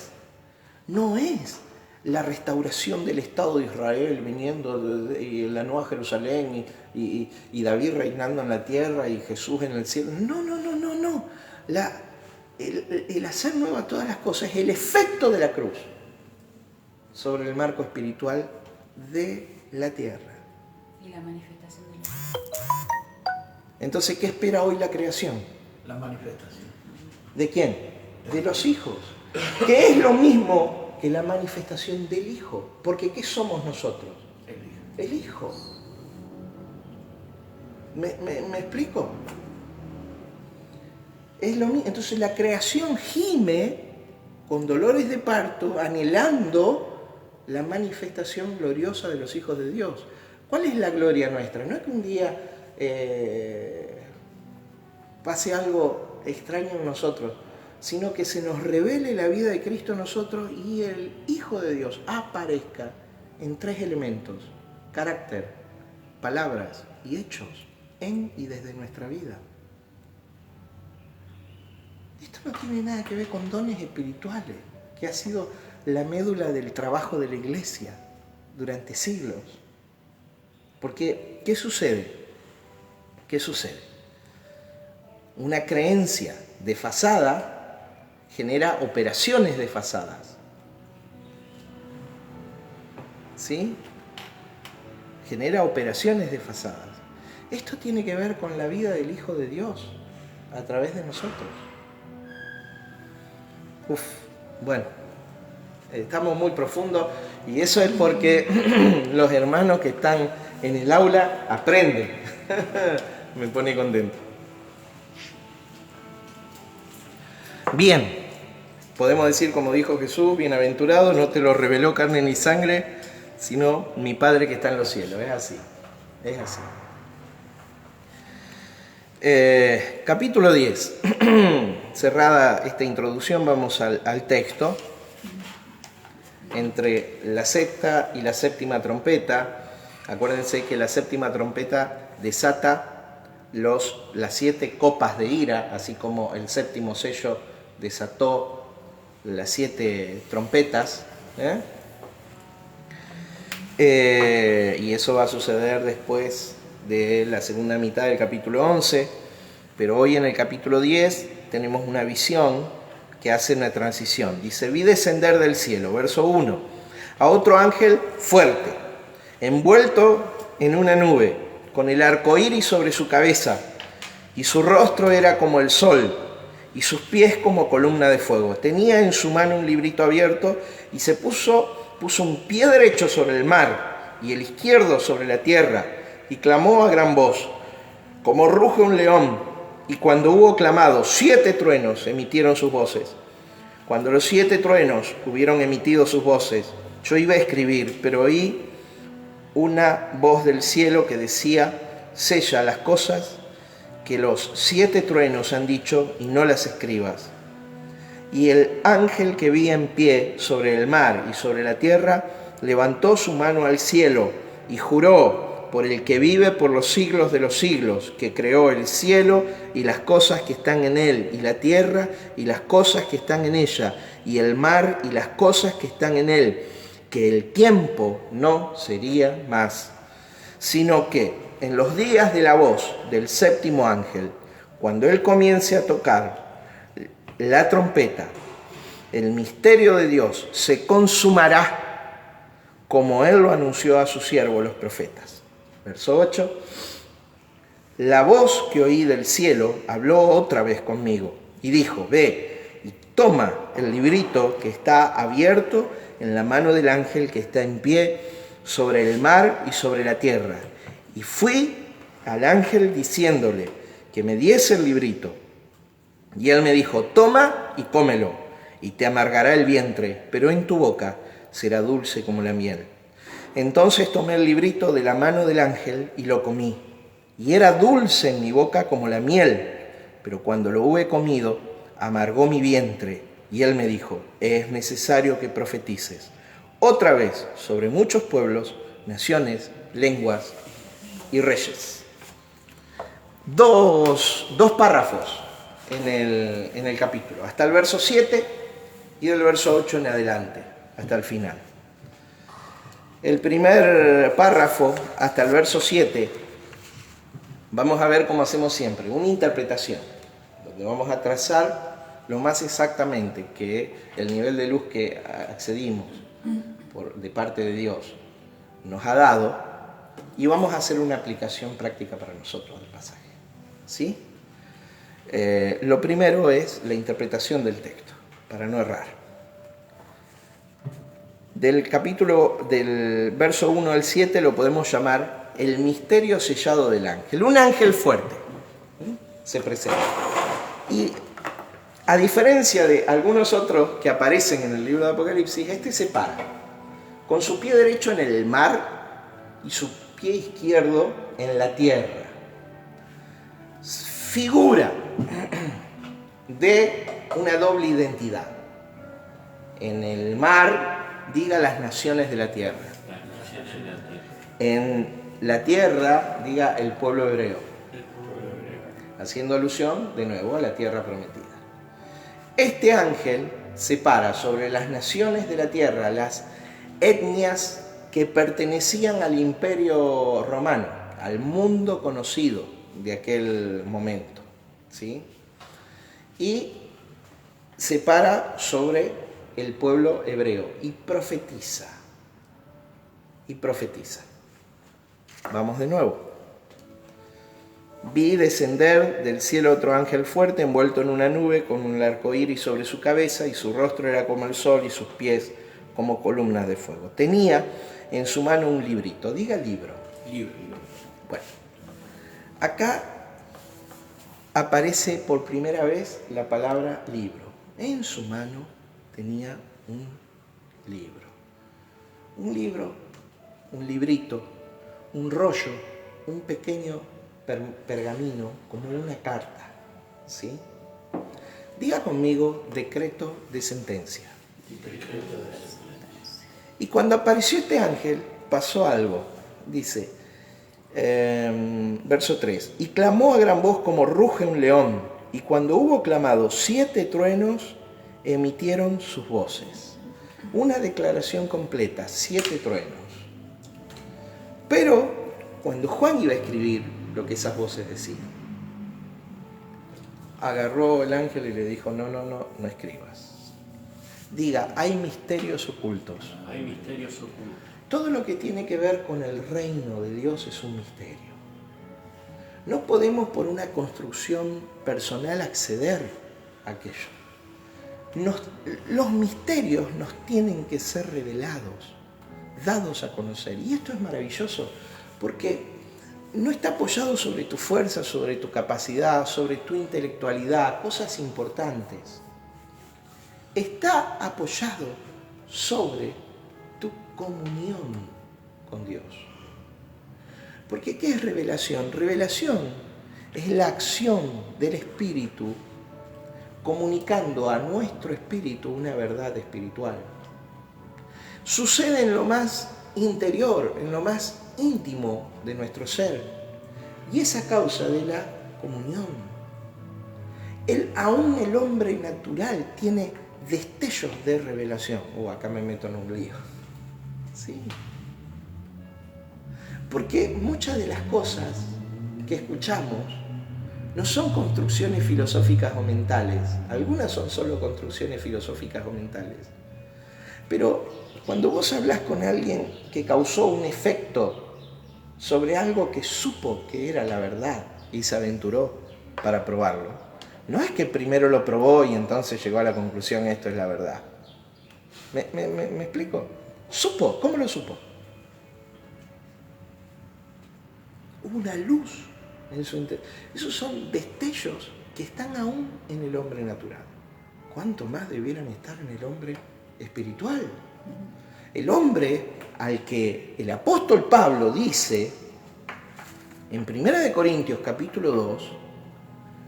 no es la restauración del Estado de Israel viniendo y la Nueva Jerusalén y David reinando en la tierra y Jesús en el cielo. No. El hacer nuevas todas las cosas es el efecto de la cruz sobre el marco espiritual de la tierra. Y la manifestación de la Entonces, ¿qué espera hoy la creación? La manifestación. ¿De quién? De los hijos. Que es lo mismo que la manifestación del Hijo. Porque ¿qué somos nosotros? El Hijo. ¿Me explico? Es lo mismo. Entonces la creación gime con dolores de parto, anhelando la manifestación gloriosa de los hijos de Dios. ¿Cuál es la gloria nuestra? No es que un día pase algo extraño en nosotros, sino que se nos revele la vida de Cristo en nosotros y el Hijo de Dios aparezca en 3 elementos: carácter, palabras y hechos, en y desde nuestra vida. Esto no tiene nada que ver con dones espirituales, que ha sido la médula del trabajo de la Iglesia durante siglos. Porque, ¿qué sucede? Una creencia desfasada genera operaciones desfasadas. ¿Sí? Genera operaciones desfasadas. Esto tiene que ver con la vida del Hijo de Dios a través de nosotros. Bueno, estamos muy profundos y eso es porque los hermanos que están en el aula aprenden. Me pone contento. Bien, podemos decir como dijo Jesús, bienaventurado, no te lo reveló carne ni sangre, sino mi Padre que está en los cielos. Es así, es así. Capítulo 10. Cerrada esta introducción, vamos al texto. Entre la sexta y la séptima trompeta, acuérdense que la séptima trompeta desata las 7 copas de ira, así como el séptimo sello desató las 7 trompetas. Y eso va a suceder después de la segunda mitad del capítulo 11, pero hoy en el capítulo 10 tenemos una visión que hace una transición. Dice, vi descender del cielo, verso 1, a otro ángel fuerte, envuelto en una nube, con el arco iris sobre su cabeza, y su rostro era como el sol, y sus pies como columna de fuego. Tenía en su mano un librito abierto, y se puso puso un pie derecho sobre el mar y el izquierdo sobre la tierra, y clamó a gran voz, como ruge un león. Y cuando hubo clamado, 7 truenos emitieron sus voces. Cuando los 7 truenos hubieron emitido sus voces, yo iba a escribir, pero oí una voz del cielo que decía, sella las cosas que los 7 truenos han dicho y no las escribas. Y el ángel que vi en pie sobre el mar y sobre la tierra levantó su mano al cielo y juró por el que vive por los siglos de los siglos, que creó el cielo y las cosas que están en él, y la tierra y las cosas que están en ella, y el mar y las cosas que están en él, que el tiempo no sería más, sino que en los días de la voz del 7º ángel, cuando él comience a tocar la trompeta, el misterio de Dios se consumará como él lo anunció a sus siervos los profetas. Verso 8. La voz que oí del cielo habló otra vez conmigo y dijo, ve y toma el librito que está abierto en la mano del ángel que está en pie sobre el mar y sobre la tierra. Y fui al ángel diciéndole que me diese el librito. Y él me dijo, toma y cómelo, y te amargará el vientre, pero en tu boca será dulce como la miel. Entonces tomé el librito de la mano del ángel y lo comí. Y era dulce en mi boca como la miel, pero cuando lo hube comido, amargó mi vientre. Y él me dijo, es necesario que profetices otra vez sobre muchos pueblos, naciones, lenguas y reyes. Dos párrafos en el capítulo, hasta el verso 7 y del verso 8 en adelante, hasta el final. El primer párrafo, hasta el verso 7, vamos a ver, como hacemos siempre, una interpretación, donde vamos a trazar lo más exactamente que el nivel de luz que accedimos de parte de Dios nos ha dado, y vamos a hacer una aplicación práctica para nosotros del pasaje. ¿Sí? Lo primero es la interpretación del texto, para no errar. Del capítulo, del verso 1 al 7, lo podemos llamar el misterio sellado del ángel. Un ángel fuerte se presenta. Y a diferencia de algunos otros que aparecen en el libro de Apocalipsis, este se para con su pie derecho en el mar y su pie izquierdo en la tierra. Figura de una doble identidad. En el mar, diga las naciones de la tierra. En la tierra, diga el pueblo hebreo. Haciendo alusión, de nuevo, a la tierra prometida. Este ángel se para sobre las naciones de la tierra, las etnias que pertenecían al imperio romano, al mundo conocido de aquel momento, ¿sí? Y se para sobre el pueblo hebreo y profetiza. Vamos de nuevo. Vi descender del cielo otro ángel fuerte, envuelto en una nube, con un arco iris sobre su cabeza, y su rostro era como el sol y sus pies como columnas de fuego. Tenía en su mano un librito. Diga libro. Libro. Bueno, acá aparece por primera vez la palabra libro. En su mano tenía un libro. Un libro, un librito, un rollo, un pequeño pergamino, como una carta, ¿sí? Diga conmigo, decreto de sentencia. Y cuando apareció este ángel, pasó algo. Dice, verso 3, y clamó a gran voz como ruge un león, y cuando hubo clamado, 7 truenos emitieron sus voces. Una declaración completa, 7 truenos. Pero cuando Juan iba a escribir lo que esas voces decían, agarró el ángel y le dijo, no escribas. Diga, hay misterios ocultos. Hay misterios ocultos. Todo lo que tiene que ver con el reino de Dios es un misterio. No podemos por una construcción personal acceder a aquello. Los misterios nos tienen que ser revelados. dados a conocer. Y esto es maravilloso, porque no está apoyado sobre tu fuerza, sobre tu capacidad, sobre tu intelectualidad, cosas importantes. Está apoyado sobre tu comunión con Dios. Porque ¿qué es revelación? Revelación es la acción del Espíritu comunicando a nuestro espíritu una verdad espiritual. Sucede en lo más interior, en lo más íntimo de nuestro ser. Y es a causa de la comunión. Aún el hombre natural tiene destellos de revelación. Acá me meto en un lío. Sí. Porque muchas de las cosas que escuchamos no son construcciones filosóficas o mentales. Algunas son solo construcciones filosóficas o mentales. Pero cuando vos hablas con alguien que causó un efecto sobre algo que supo que era la verdad y se aventuró para probarlo, no es que primero lo probó y entonces llegó a la conclusión esto es la verdad. ¿Me explico? Supo. ¿Cómo lo supo? Hubo una luz en su interior. Esos son destellos que están aún en el hombre natural. ¿Cuánto más debieran estar en el hombre espiritual? El hombre al que el apóstol Pablo dice en 1 Corintios capítulo 2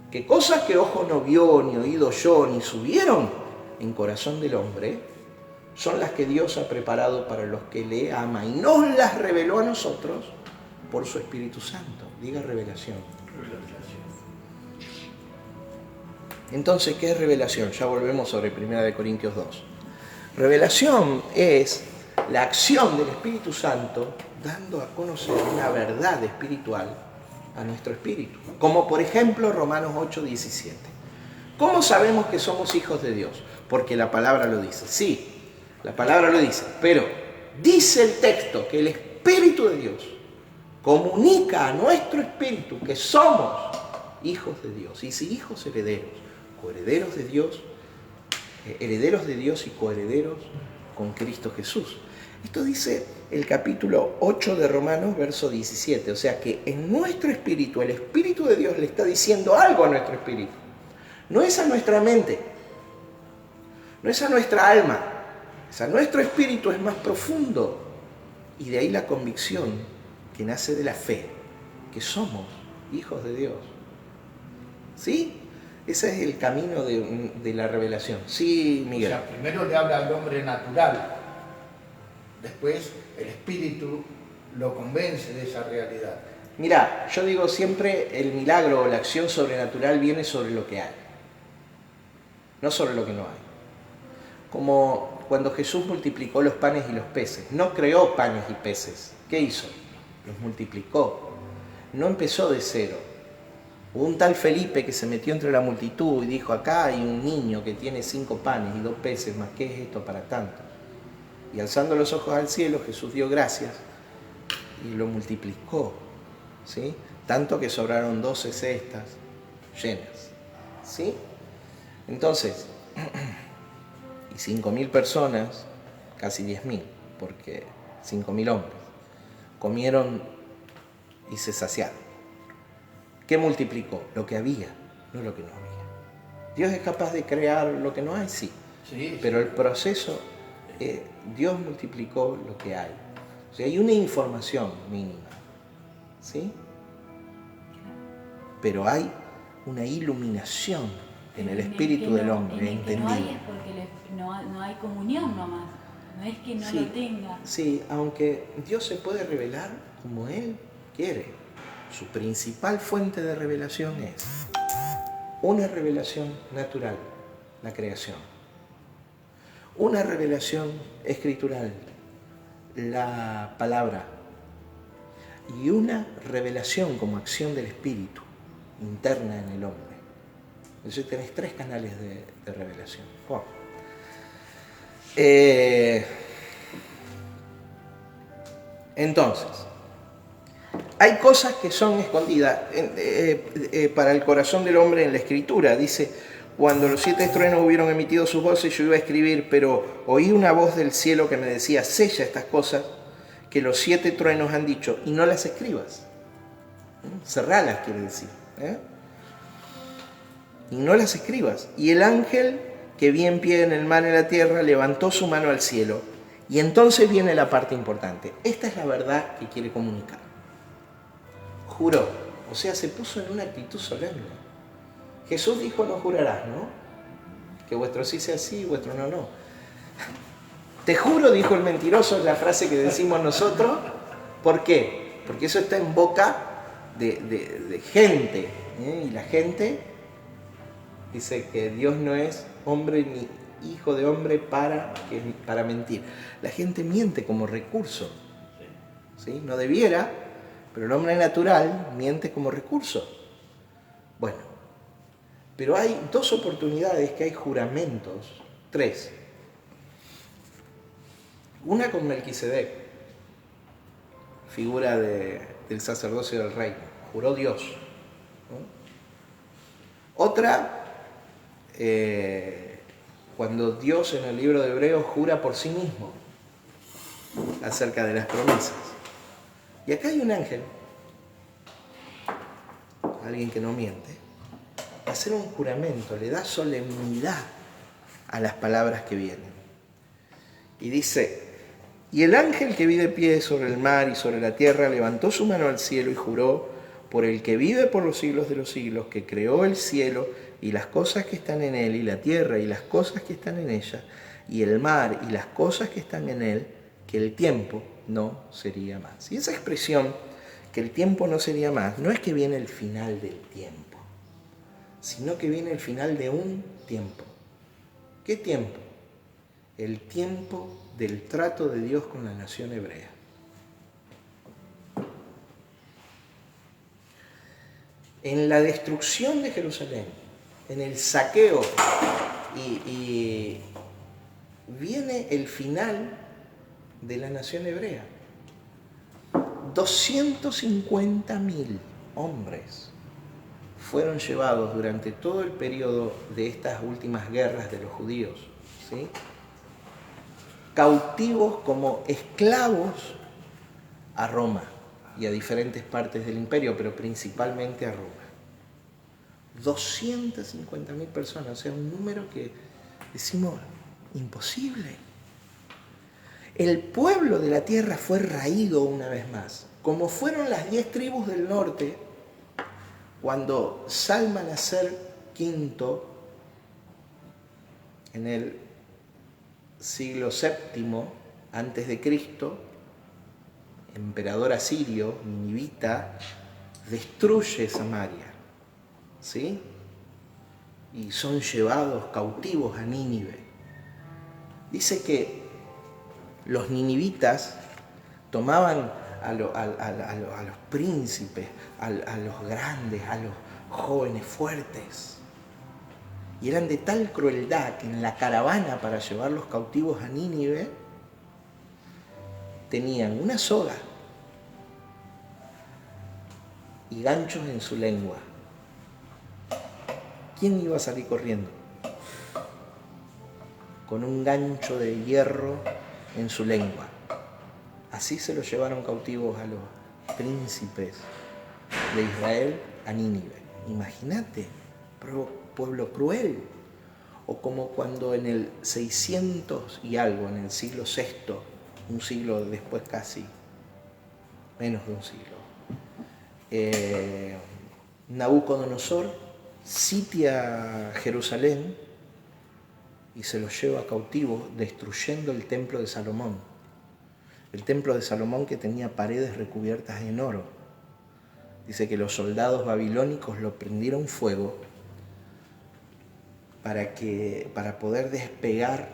que cosas que ojo no vio, ni oído oyó, ni subieron en corazón del hombre, son las que Dios ha preparado para los que le ama y nos las reveló a nosotros por su Espíritu Santo. Diga revelación. Entonces, ¿qué es revelación? Ya volvemos sobre 1 Corintios 2. Revelación es la acción del Espíritu Santo dando a conocer una verdad espiritual a nuestro espíritu. Como por ejemplo Romanos 8:17. ¿Cómo sabemos que somos hijos de Dios? Porque la palabra lo dice. Sí, la palabra lo dice, pero dice el texto que el Espíritu de Dios comunica a nuestro espíritu que somos hijos de Dios. Y si hijos, herederos, coherederos de Dios, herederos de Dios y coherederos con Cristo Jesús. Esto dice el capítulo 8 de Romanos, verso 17. O sea que en nuestro espíritu, el Espíritu de Dios le está diciendo algo a nuestro espíritu. No es a nuestra mente, no es a nuestra alma, es a nuestro espíritu, es más profundo. Y de ahí la convicción que nace de la fe, que somos hijos de Dios. ¿Sí? Ese es el camino de la revelación. Sí, Miguel. O sea, primero le habla al hombre natural, después el espíritu lo convence de esa realidad. Mirá, yo digo siempre, el milagro o la acción sobrenatural viene sobre lo que hay, no sobre lo que no hay. Como cuando Jesús multiplicó los panes y los peces, no creó panes y peces. ¿Qué hizo? Los multiplicó. No empezó de cero. Hubo un tal Felipe que se metió entre la multitud y dijo, acá hay un niño que tiene 5 panes y 2 peces, ¿más qué es esto para tanto? Y alzando los ojos al cielo, Jesús dio gracias y lo multiplicó, ¿sí? Tanto que sobraron 12 cestas llenas, ¿sí? Entonces, y 5.000 personas, casi 10.000, porque 5.000 hombres, comieron y se saciaron. ¿Qué multiplicó? Lo que había, no lo que no había. ¿Dios es capaz de crear lo que no hay? Sí. Sí, Pero el proceso, Dios multiplicó lo que hay. O sea, hay una información mínima, ¿sí? Pero hay una iluminación en el espíritu del hombre, en el que no hay es porque no hay comunión nomás. No es que no lo tenga. Sí, aunque Dios se puede revelar como Él quiere. Su principal fuente de revelación es una revelación natural, la creación. Una revelación escritural, la palabra. Y una revelación como acción del Espíritu interna en el hombre. Entonces tenés 3 canales de revelación. Wow. Entonces, hay cosas que son escondidas para el corazón del hombre en la Escritura. Dice, cuando los 7 truenos hubieron emitido sus voces, yo iba a escribir, pero oí una voz del cielo que me decía, sella estas cosas que los 7 truenos han dicho, y no las escribas. Cerralas, quiere decir. Y no las escribas. Y el ángel que vi en pie en el mar y en la tierra levantó su mano al cielo. Y entonces viene la parte importante. Esta es la verdad que quiere comunicar. Juró, o sea, se puso en una actitud solemne. Jesús dijo, no jurarás, ¿no? Que vuestro sí sea sí y vuestro no, no. Te juro, dijo el mentiroso, es la frase que decimos nosotros. ¿Por qué? Porque eso está en boca de gente. Y la gente dice que Dios no es hombre ni hijo de hombre para mentir. La gente miente como recurso. ¿Sí? No debiera, pero el hombre natural miente como recurso. Bueno. Pero hay 2 oportunidades que hay juramentos, 3. Una con Melquisedec, figura del sacerdocio del reino, juró Dios. ¿No? Otra, cuando Dios en el libro de Hebreos jura por sí mismo acerca de las promesas. Y acá hay un ángel, alguien que no miente, hacer un juramento, le da solemnidad a las palabras que vienen. Y dice, y el ángel que vi de pie sobre el mar y sobre la tierra levantó su mano al cielo y juró por el que vive por los siglos de los siglos, que creó el cielo y las cosas que están en él, y la tierra y las cosas que están en ella, y el mar y las cosas que están en él, que el tiempo no sería más. Y esa expresión, que el tiempo no sería más, no es que viene el final del tiempo, sino que viene el final de un tiempo. ¿Qué tiempo? El tiempo del trato de Dios con la nación hebrea. En la destrucción de Jerusalén, en el saqueo, y viene el final de la nación hebrea. 250.000 hombres fueron llevados durante todo el periodo de estas últimas guerras de los judíos, ¿sí? Cautivos como esclavos a Roma y a diferentes partes del imperio, pero principalmente a Roma. 250.000 personas, o sea, un número que decimos imposible. El pueblo de la tierra fue raído una vez más, como fueron las 10 tribus del norte, cuando Salmanaser V, en el siglo VII antes de Cristo, emperador asirio, ninivita, destruye Samaria, ¿sí? Y son llevados cautivos a Nínive. Dice que los ninivitas tomaban a los príncipes, a los grandes, a los jóvenes fuertes, y eran de tal crueldad que en la caravana para llevar los cautivos a Nínive tenían una soga y ganchos en su lengua. ¿Quién iba a salir corriendo? Con un gancho de hierro en su lengua. Así se los llevaron cautivos a los príncipes de Israel a Nínive. Imagínate, pueblo cruel. O como cuando en el 600 y algo, en el siglo VI, un siglo después casi, menos de un siglo, Nabucodonosor sitia Jerusalén y se los lleva cautivos, destruyendo el templo de Salomón. El templo de Salomón, que tenía paredes recubiertas en oro. Dice que los soldados babilónicos lo prendieron fuego para poder despegar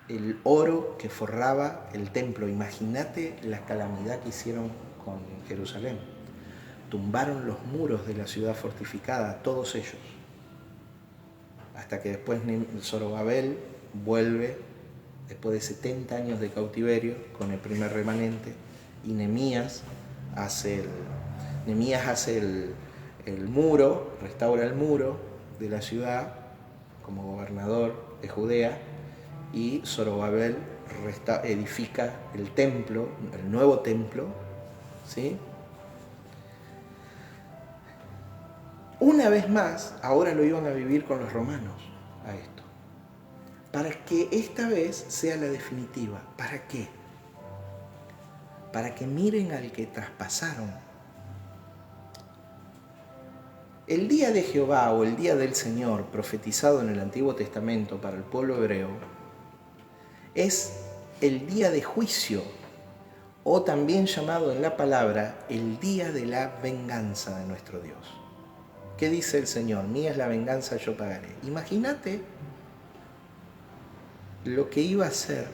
el oro que forraba el templo. Imagínate la calamidad que hicieron con Jerusalén. Tumbaron los muros de la ciudad fortificada, todos ellos. Hasta que después Zorobabel vuelve, después de 70 años de cautiverio, con el primer remanente, y Nehemías hace el muro, restaura el muro de la ciudad, como gobernador de Judea y Zorobabel edifica el templo, el nuevo templo, ¿sí? Una vez más, ahora lo iban a vivir con los romanos a esto, para que esta vez sea la definitiva. ¿Para qué? Para que miren al que traspasaron. El día de Jehová o el día del Señor, profetizado en el Antiguo Testamento para el pueblo hebreo, es el día de juicio, o también llamado en la palabra el día de la venganza de nuestro Dios. ¿Qué dice el Señor? Mía es la venganza, yo pagaré. Imagínate lo que iba a hacer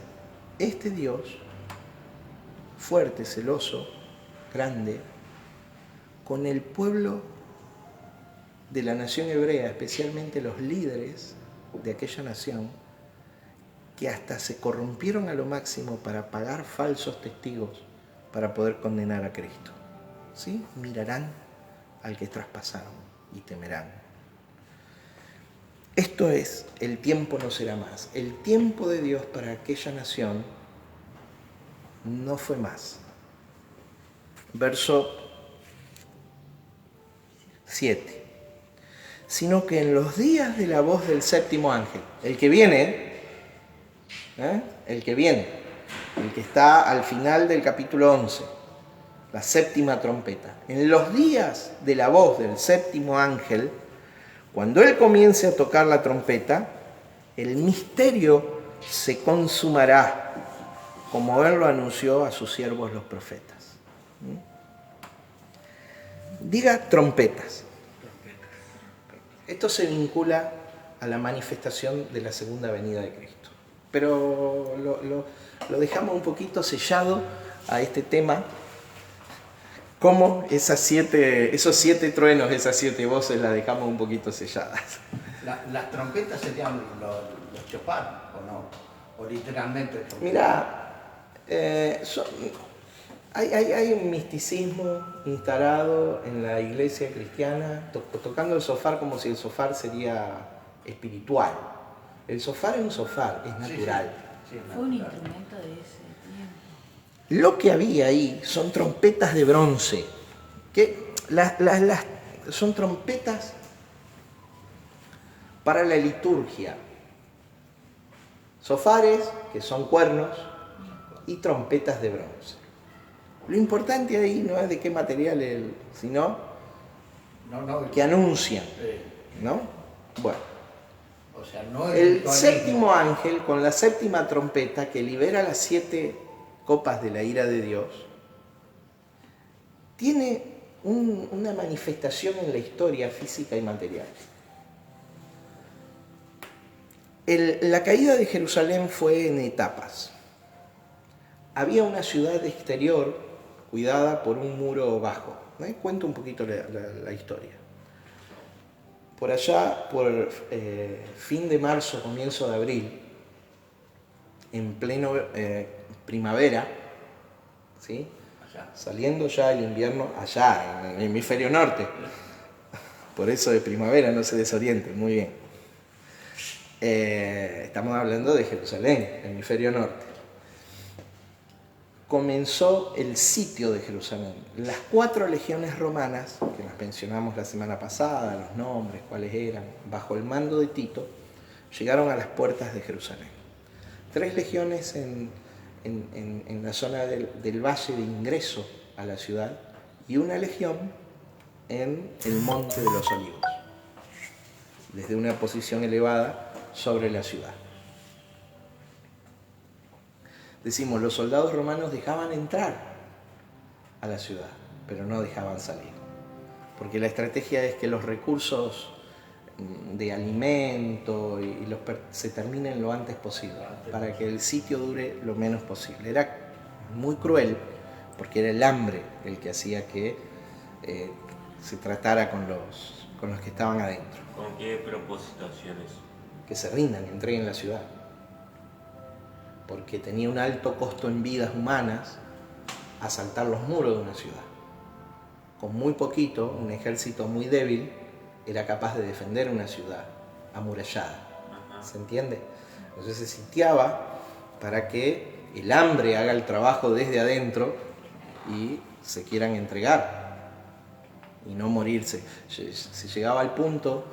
este Dios, fuerte, celoso, grande, con el pueblo de la nación hebrea, especialmente los líderes de aquella nación, que hasta se corrompieron a lo máximo para pagar falsos testigos para poder condenar a Cristo. ¿Sí? Mirarán al que traspasaron y temerán. Esto es, el tiempo no será más. El tiempo de Dios para aquella nación no fue más. Verso 7. Sino que en los días de la voz del séptimo ángel, el que viene, el que está al final del capítulo 11, la séptima trompeta, en los días de la voz del séptimo ángel, cuando él comience a tocar la trompeta, el misterio se consumará, como él lo anunció a sus siervos los profetas. Diga trompetas. Esto se vincula a la manifestación de la segunda venida de Cristo. Pero lo dejamos un poquito sellado a este tema, como esos 7 truenos, esas 7 voces las dejamos un poquito selladas. ¿Las trompetas serían los chofar o no? ¿O literalmente trompetas? Mira, hay un misticismo instalado en la iglesia cristiana, tocando el shofar como si el shofar sería espiritual. El shofar es un shofar, es natural. Sí, Fue un instrumento de ese tiempo. Lo que había ahí son trompetas de bronce, que son trompetas para la liturgia. Shofares, que son cuernos, y trompetas de bronce. Lo importante ahí no es de qué material, sino que anuncian, ¿no? Bueno, o sea, no es el séptimo ángel con la séptima trompeta que libera las 7 copas de la ira de Dios tiene una manifestación en la historia física y material. La caída de Jerusalén fue en etapas. Había una ciudad exterior cuidada por un muro bajo. Cuento un poquito la historia. Por allá, por fin de marzo, comienzo de abril, en pleno primavera, ¿sí? Saliendo ya el invierno allá, en el hemisferio norte. Por eso de primavera, no se desorienten, muy bien. Estamos hablando de Jerusalén, hemisferio norte. Comenzó el sitio de Jerusalén. Las 4 legiones romanas, que las mencionamos la semana pasada, los nombres, cuáles eran, bajo el mando de Tito, llegaron a las puertas de Jerusalén. 3 legiones en la zona del valle de ingreso a la ciudad y 1 legión en el Monte de los Olivos, desde una posición elevada sobre la ciudad. Decimos, los soldados romanos dejaban entrar a la ciudad, pero no dejaban salir. Porque la estrategia es que los recursos de alimento se terminen lo antes posible, para que el sitio dure lo menos posible. Era muy cruel, porque era el hambre el que hacía que se tratara con los que estaban adentro. ¿Con qué propósitaciones? Que se rindan y entreguen la ciudad. Porque tenía un alto costo en vidas humanas asaltar los muros de una ciudad. Con muy poquito, un ejército muy débil era capaz de defender una ciudad amurallada. ¿Se entiende? Entonces se sitiaba para que el hambre haga el trabajo desde adentro y se quieran entregar y no morirse. Se llegaba al punto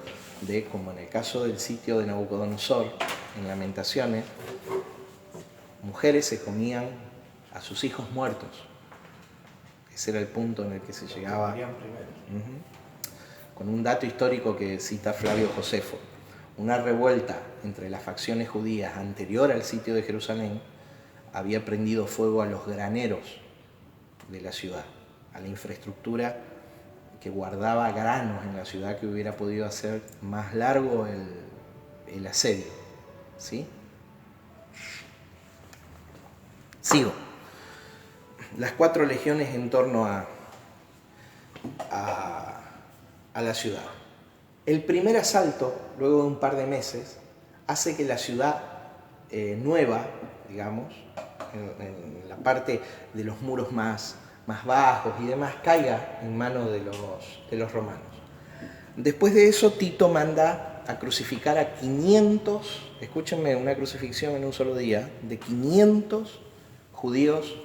de, como en el caso del sitio de Nabucodonosor, en Lamentaciones, mujeres se comían a sus hijos muertos. Ese era el punto en el que se llegaba. Con un dato histórico que cita Flavio Josefo: una revuelta entre las facciones judías anterior al sitio de Jerusalén había prendido fuego a los graneros de la ciudad, a la infraestructura que guardaba granos en la ciudad, que hubiera podido hacer más largo el asedio. ¿Sí? Sigo. Las 4 legiones en torno a la ciudad. El primer asalto, luego de un par de meses, hace que la ciudad nueva, digamos, en la parte de los muros más bajos y demás, caiga en manos de los romanos. Después de eso, Tito manda a crucificar a 500, escúchenme, una crucifixión en un solo día, de 500 judíos,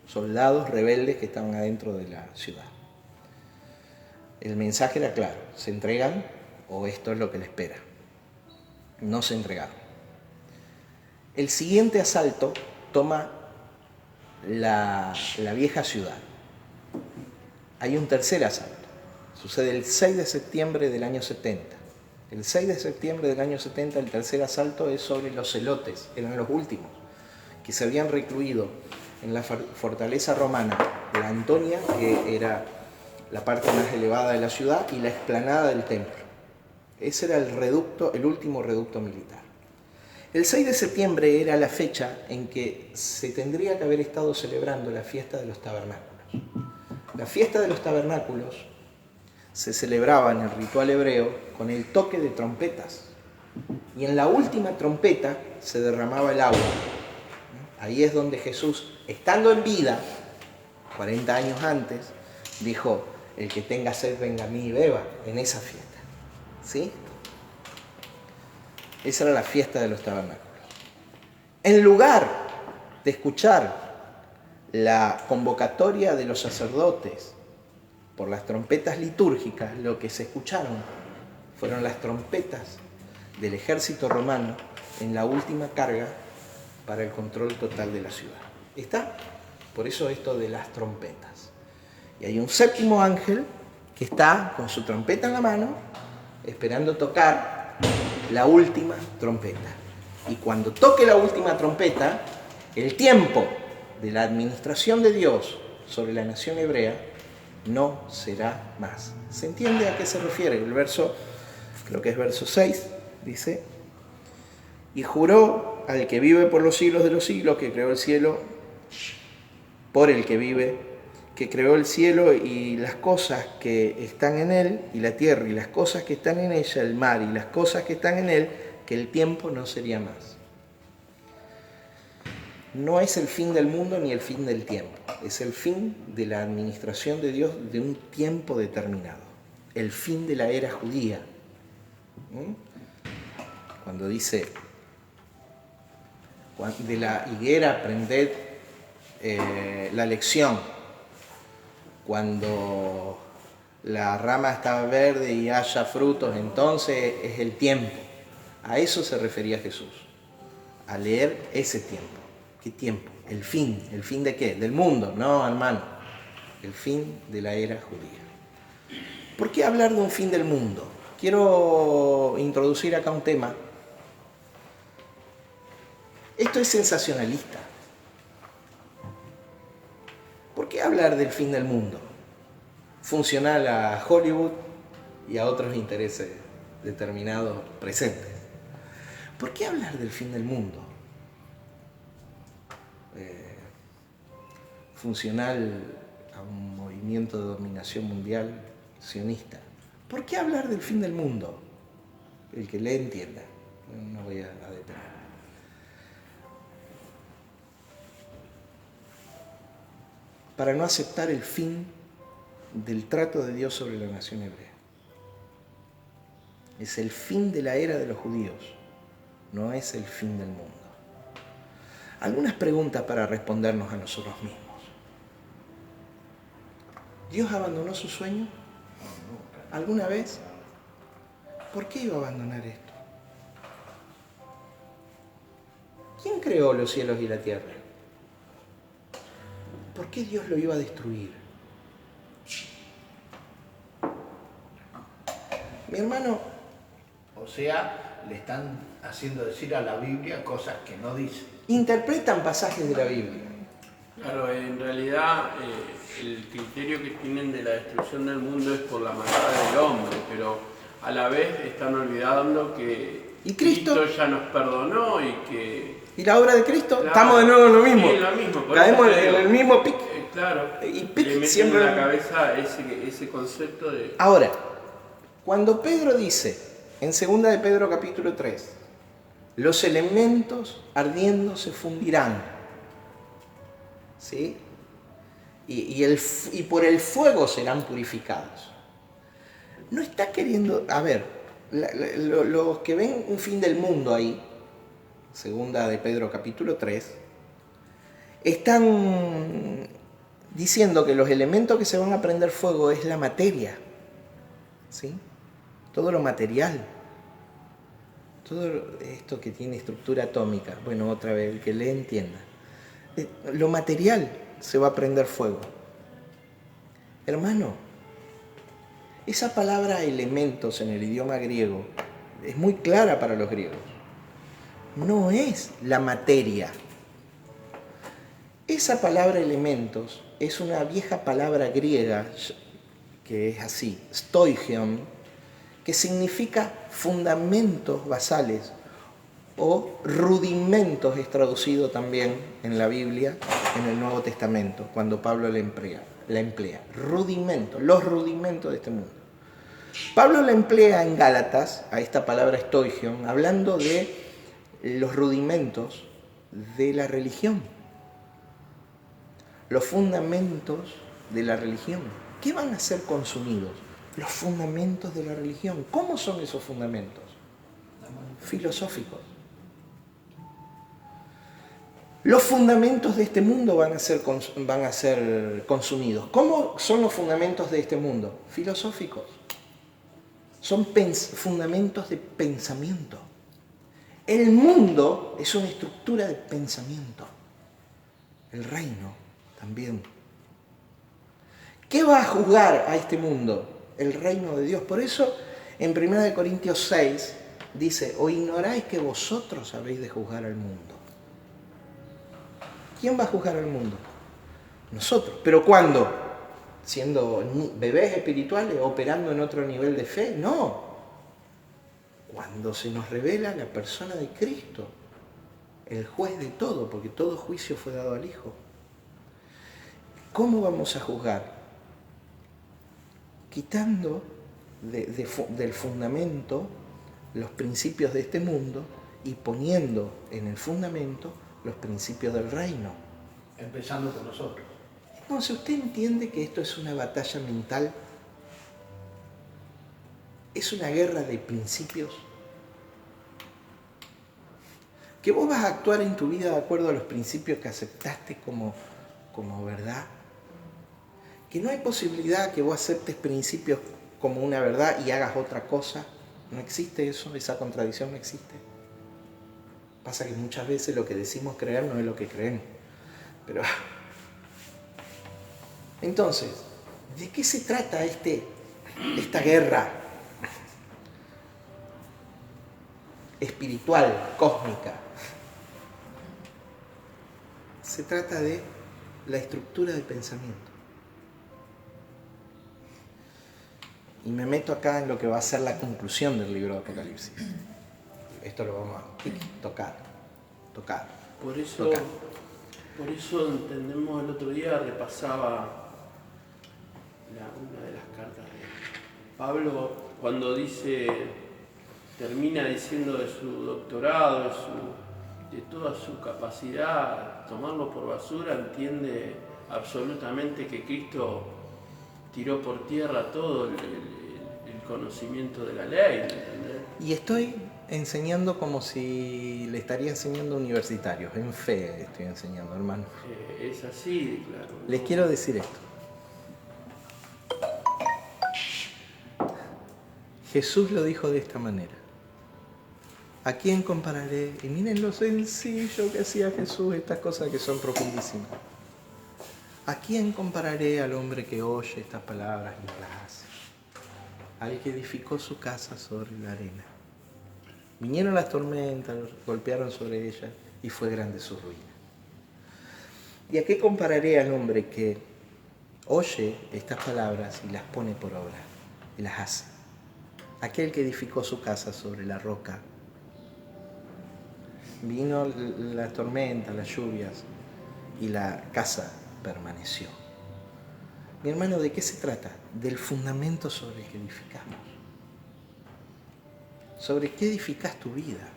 soldados rebeldes que estaban adentro de la ciudad. El mensaje era claro: se entregan o esto es lo que les espera. No se entregaron. El siguiente asalto toma la vieja ciudad. Hay un tercer asalto. Sucede el 6 de septiembre del año 70. El 6 de septiembre del año 70 el tercer asalto es sobre los celotes, eran los últimos, que se habían recluido en la fortaleza romana, la Antonia, que era la parte más elevada de la ciudad, y la explanada del templo. Ese era el último reducto militar. El 6 de septiembre era la fecha en que se tendría que haber estado celebrando la fiesta de los tabernáculos. La fiesta de los tabernáculos se celebraba en el ritual hebreo con el toque de trompetas, y en la última trompeta se derramaba el agua. Ahí es donde Jesús, estando en vida, 40 años antes, dijo: el que tenga sed venga a mí y beba, en esa fiesta. ¿Sí? Esa era la fiesta de los tabernáculos. En lugar de escuchar la convocatoria de los sacerdotes por las trompetas litúrgicas, lo que se escucharon fueron las trompetas del ejército romano en la última carga para el control total de la ciudad. ¿Está? Por eso esto de las trompetas. Y hay un séptimo ángel que está con su trompeta en la mano, esperando tocar la última trompeta. Y cuando toque la última trompeta, el tiempo de la administración de Dios sobre la nación hebrea no será más. ¿Se entiende a qué se refiere? El verso, creo que es verso 6, dice: y juró al que vive por los siglos de los siglos, que creó el cielo, por el que vive, que creó el cielo y las cosas que están en él, y la tierra y las cosas que están en ella, el mar y las cosas que están en él, que el tiempo no sería más. No es el fin del mundo ni el fin del tiempo, es el fin de la administración de Dios de un tiempo determinado, el fin de la era judía. Cuando dice: de la higuera aprended la lección, cuando la rama está verde y haya frutos, entonces es el tiempo. A eso se refería Jesús, a leer ese tiempo. ¿Qué tiempo? El fin. ¿El fin de qué? Del mundo. No, hermano. El fin de la era judía. ¿Por qué hablar de un fin del mundo? Quiero introducir acá un tema. Esto es sensacionalista. ¿Por qué hablar del fin del mundo? Funcional a Hollywood y a otros intereses determinados presentes. ¿Por qué hablar del fin del mundo? Funcional a un movimiento de dominación mundial sionista. ¿Por qué hablar del fin del mundo? El que le entienda. No voy a detener. Para no aceptar el fin del trato de Dios sobre la nación hebrea. Es el fin de la era de los judíos. no es el fin del mundo. Algunas preguntas para respondernos a nosotros mismos. ¿Dios abandonó su sueño alguna vez? ¿Por qué iba a abandonar esto? ¿Quién creó los cielos y la tierra? ¿Por qué Dios lo iba a destruir? Mi hermano, O sea, le están haciendo decir a la Biblia cosas que no dice. interpretan pasajes de la Biblia. Claro, en realidad el criterio que tienen de la destrucción del mundo es por la maldad del hombre, pero a la vez están olvidando que ¿Y Cristo? ya nos perdonó y que... ¿Y la obra de Cristo? Claro, Estamos de nuevo en lo mismo. sí, lo mismo, por Caemos eso te en digo. el mismo pic. Claro, Y pic le meten siempre- en la cabeza ese concepto de... Ahora, cuando Pedro dice, en 2 de Pedro capítulo 3, los elementos ardiendo se fundirán, ¿sí? Y por el fuego serán purificados. No está queriendo... A ver, los que ven un fin del mundo ahí, 2 de Pedro capítulo 3, están diciendo que los elementos que se van a prender fuego es la materia, ¿sí? Todo lo material, todo esto que tiene estructura atómica, bueno, otra vez, el que le entienda. Lo material se va a prender fuego. Hermano, esa palabra elementos en el idioma griego es muy clara para los griegos. No es la materia. Esa palabra elementos es una vieja palabra griega que es así, stoichion, que significa fundamentos basales o rudimentos, es traducido también en la Biblia, en el Nuevo Testamento, cuando Pablo la emplea. Rudimentos, los rudimentos de este mundo. Pablo la emplea en Gálatas, a esta palabra stoichion, hablando de los rudimentos de la religión. Los fundamentos de la religión. ¿Qué van a ser consumidos? Los fundamentos de la religión. ¿Cómo son esos fundamentos? Filosóficos. Los fundamentos de este mundo van a ser consumidos. ¿Cómo son los fundamentos de este mundo? Filosóficos. Son fundamentos de pensamiento. El mundo es una estructura de pensamiento. El reino también. ¿Qué va a juzgar a este mundo? El reino de Dios. Por eso en 1 Corintios 6 dice, ¿o ignoráis que vosotros habéis de juzgar al mundo? ¿Quién va a juzgar al mundo? Nosotros. ¿Pero cuándo? ¿Siendo bebés espirituales, operando en otro nivel de fe? No. Cuando se nos revela la persona de Cristo, el juez de todo, porque todo juicio fue dado al Hijo. ¿Cómo vamos a juzgar? Quitando del fundamento los principios de este mundo y poniendo en el fundamento los principios del reino. Empezando por nosotros. Entonces, ¿usted entiende que esto es una batalla mental? ¿Es una guerra de principios? ¿Que vos vas a actuar en tu vida de acuerdo a los principios que aceptaste como verdad? ¿Que no hay posibilidad que vos aceptes principios como una verdad y hagas otra cosa? ¿No existe eso? ¿Esa contradicción no existe? Pasa que muchas veces lo que decimos creer no es lo que creemos. Pero... Entonces, ¿de qué se trata esta guerra espiritual, cósmica? Se trata de la estructura del pensamiento. Y me meto acá en lo que va a ser la conclusión del libro de Apocalipsis. Esto lo vamos a tocar. Por eso entendemos, el otro día repasaba una de las cartas de Pablo cuando termina diciendo de su doctorado, de toda su capacidad, tomarlo por basura, entiende absolutamente que Cristo tiró por tierra todo el conocimiento de la ley, ¿entendés? Y estoy enseñando como si le estaría enseñando a universitarios. En fe estoy enseñando, hermano. Es así, claro. Les quiero decir esto. Jesús lo dijo de esta manera. ¿A quién compararé? Y miren lo sencillo que hacía Jesús, estas cosas que son profundísimas. ¿A quién compararé al hombre que oye estas palabras y las hace? Al que edificó su casa sobre la arena. Vinieron las tormentas, golpearon sobre ella y fue grande su ruina. ¿Y a qué compararé al hombre que oye estas palabras y las pone por obra y las hace? Aquel que edificó su casa sobre la roca. Vino la tormenta, las lluvias y la casa permaneció. Mi hermano, ¿de qué se trata? Del fundamento sobre el que edificamos. ¿Sobre qué edificas tu vida?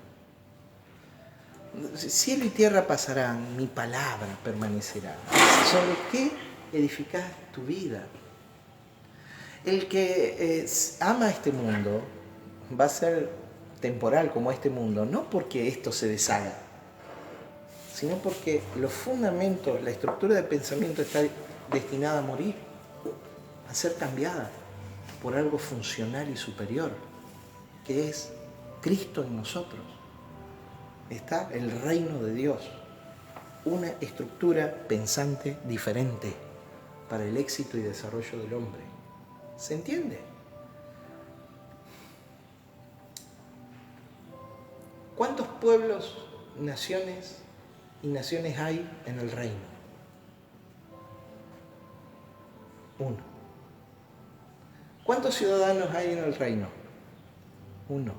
Cielo y tierra pasarán, mi palabra permanecerá. ¿Sobre qué edificas tu vida? El que ama este mundo va a ser temporal como este mundo, no porque esto se deshaga, sino porque los fundamentos, la estructura de pensamiento está destinada a morir, a ser cambiada por algo funcional y superior, que es Cristo en nosotros. Está el reino de Dios, una estructura pensante diferente para el éxito y desarrollo del hombre. ¿Se entiende? ¿Cuántos pueblos, naciones y naciones hay en el reino? Uno. ¿Cuántos ciudadanos hay en el reino? Uno.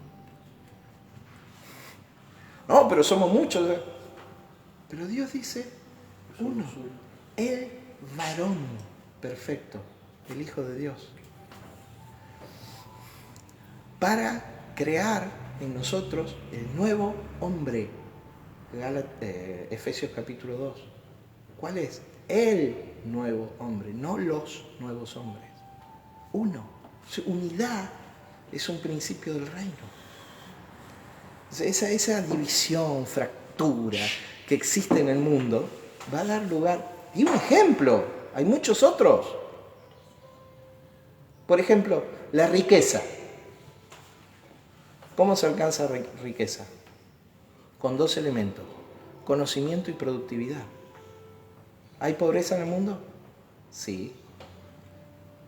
No, pero somos muchos. Pero Dios dice uno. El varón perfecto, el Hijo de Dios. Para crear en nosotros el nuevo hombre. Efesios capítulo 2. ¿Cuál es? El nuevo hombre, no los nuevos hombres. Uno. Su unidad es un principio del reino. Esa división, fractura que existe en el mundo va a dar lugar. Y un ejemplo, hay muchos otros. Por ejemplo, la riqueza. ¿Cómo se alcanza riqueza? Con dos elementos, conocimiento y productividad. ¿Hay pobreza en el mundo? Sí.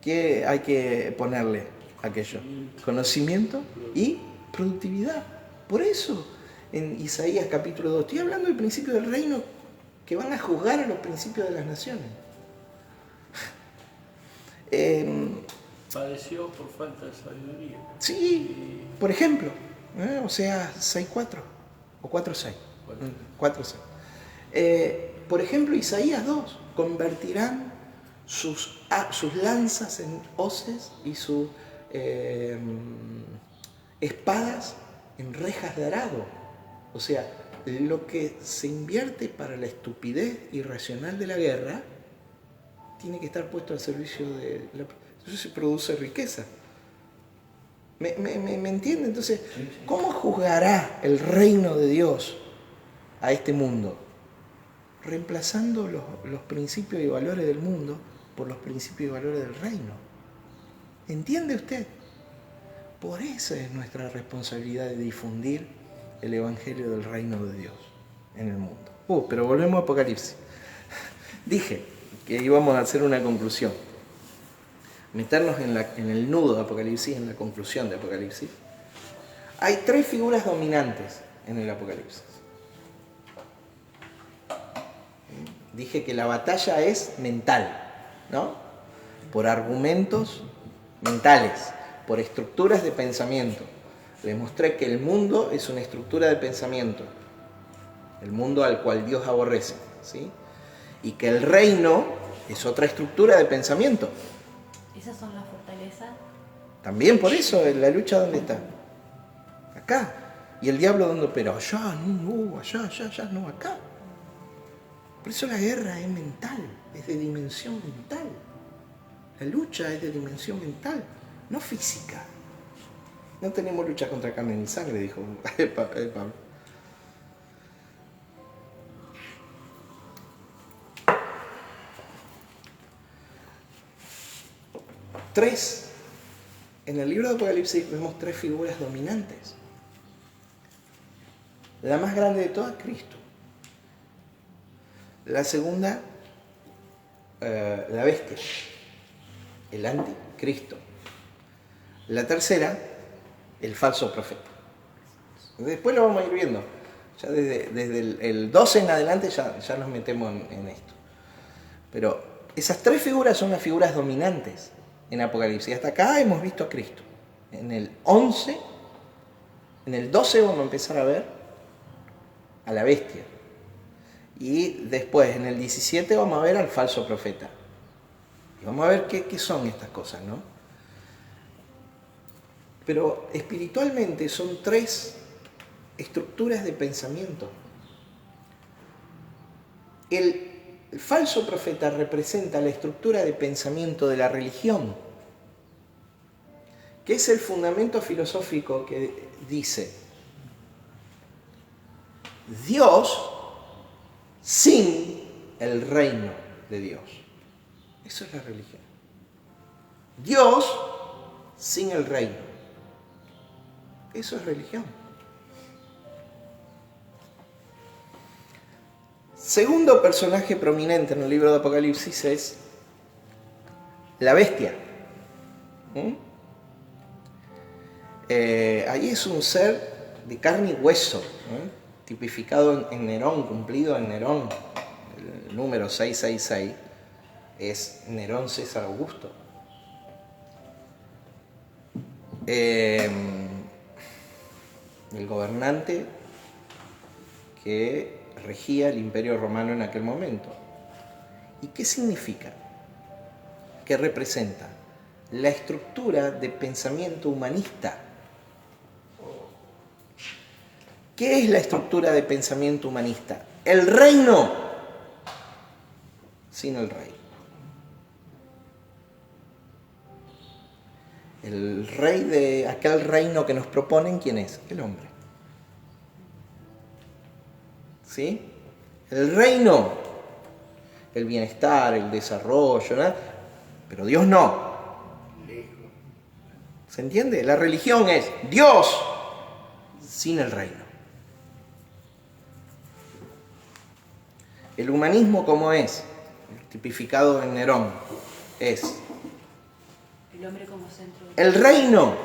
¿Qué hay que ponerle a aquello? Conocimiento y productividad. Por eso, en Isaías capítulo 2, estoy hablando del principio del reino que van a juzgar a los principios de las naciones. Padeció por falta de sabiduría. Sí, por ejemplo, Oseas 6:4 o 4:6. 4:6. Por ejemplo, Isaías 2, convertirán sus lanzas en hoces y sus espadas en rejas de arado. O sea, lo que se invierte para la estupidez irracional de la guerra tiene que estar puesto al servicio de la... Entonces se produce riqueza. ¿Me entiende? Entonces, ¿cómo juzgará el reino de Dios a este mundo? Reemplazando los principios y valores del mundo por los principios y valores del reino. ¿Entiende usted? Por eso es nuestra responsabilidad de difundir el evangelio del reino de Dios en el mundo. Pero volvemos a Apocalipsis. Dije que íbamos a hacer una conclusión. Meternos en el nudo de Apocalipsis, en la conclusión de Apocalipsis. Hay tres figuras dominantes en el Apocalipsis. Dije que la batalla es mental, ¿no? Por argumentos mentales, por estructuras de pensamiento. Les mostré que el mundo es una estructura de pensamiento, el mundo al cual Dios aborrece, ¿sí? Y que el reino es otra estructura de pensamiento. ¿Esas son las fortalezas? También por eso, la lucha, ¿dónde está? Acá. ¿Y el diablo dónde opera? Allá, no, allá, no, acá. Por eso la guerra es mental, es de dimensión mental. La lucha es de dimensión mental, no física. No tenemos lucha contra carne ni sangre, dijo Pablo. En el libro de Apocalipsis vemos 3 figuras dominantes. La más grande de todas, Cristo. La segunda, la bestia, el anticristo. La tercera, el falso profeta. Después lo vamos a ir viendo. Ya desde el 12 en adelante ya nos metemos en esto. Pero esas 3 figuras son las figuras dominantes en Apocalipsis. Hasta acá hemos visto a Cristo. En el 11, en el 12 vamos a empezar a ver a la bestia. Y después, en el 17, vamos a ver al falso profeta. Y vamos a ver qué son estas cosas, ¿no? Pero espiritualmente son 3 estructuras de pensamiento. El falso profeta representa la estructura de pensamiento de la religión, que es el fundamento filosófico que dice Dios sin el reino de Dios. Eso es la religión. Dios sin el reino. Eso es religión. Segundo personaje prominente en el libro de Apocalipsis es la bestia. Ahí es un ser de carne y hueso, tipificado en Nerón, cumplido en Nerón. El número 666 es Nerón César Augusto. El gobernante que regía el Imperio Romano en aquel momento. ¿Y qué significa? ¿Qué representa? La estructura de pensamiento humanista. ¿Qué es la estructura de pensamiento humanista? El reino sin el rey. El rey de aquel reino que nos proponen, ¿quién es? El hombre. ¿Sí? El reino, el bienestar, el desarrollo, ¿no? Pero Dios no. ¿Se entiende? La religión es Dios sin el reino. El humanismo, ¿cómo es? Tipificado en Nerón, es El hombre como centro. el reino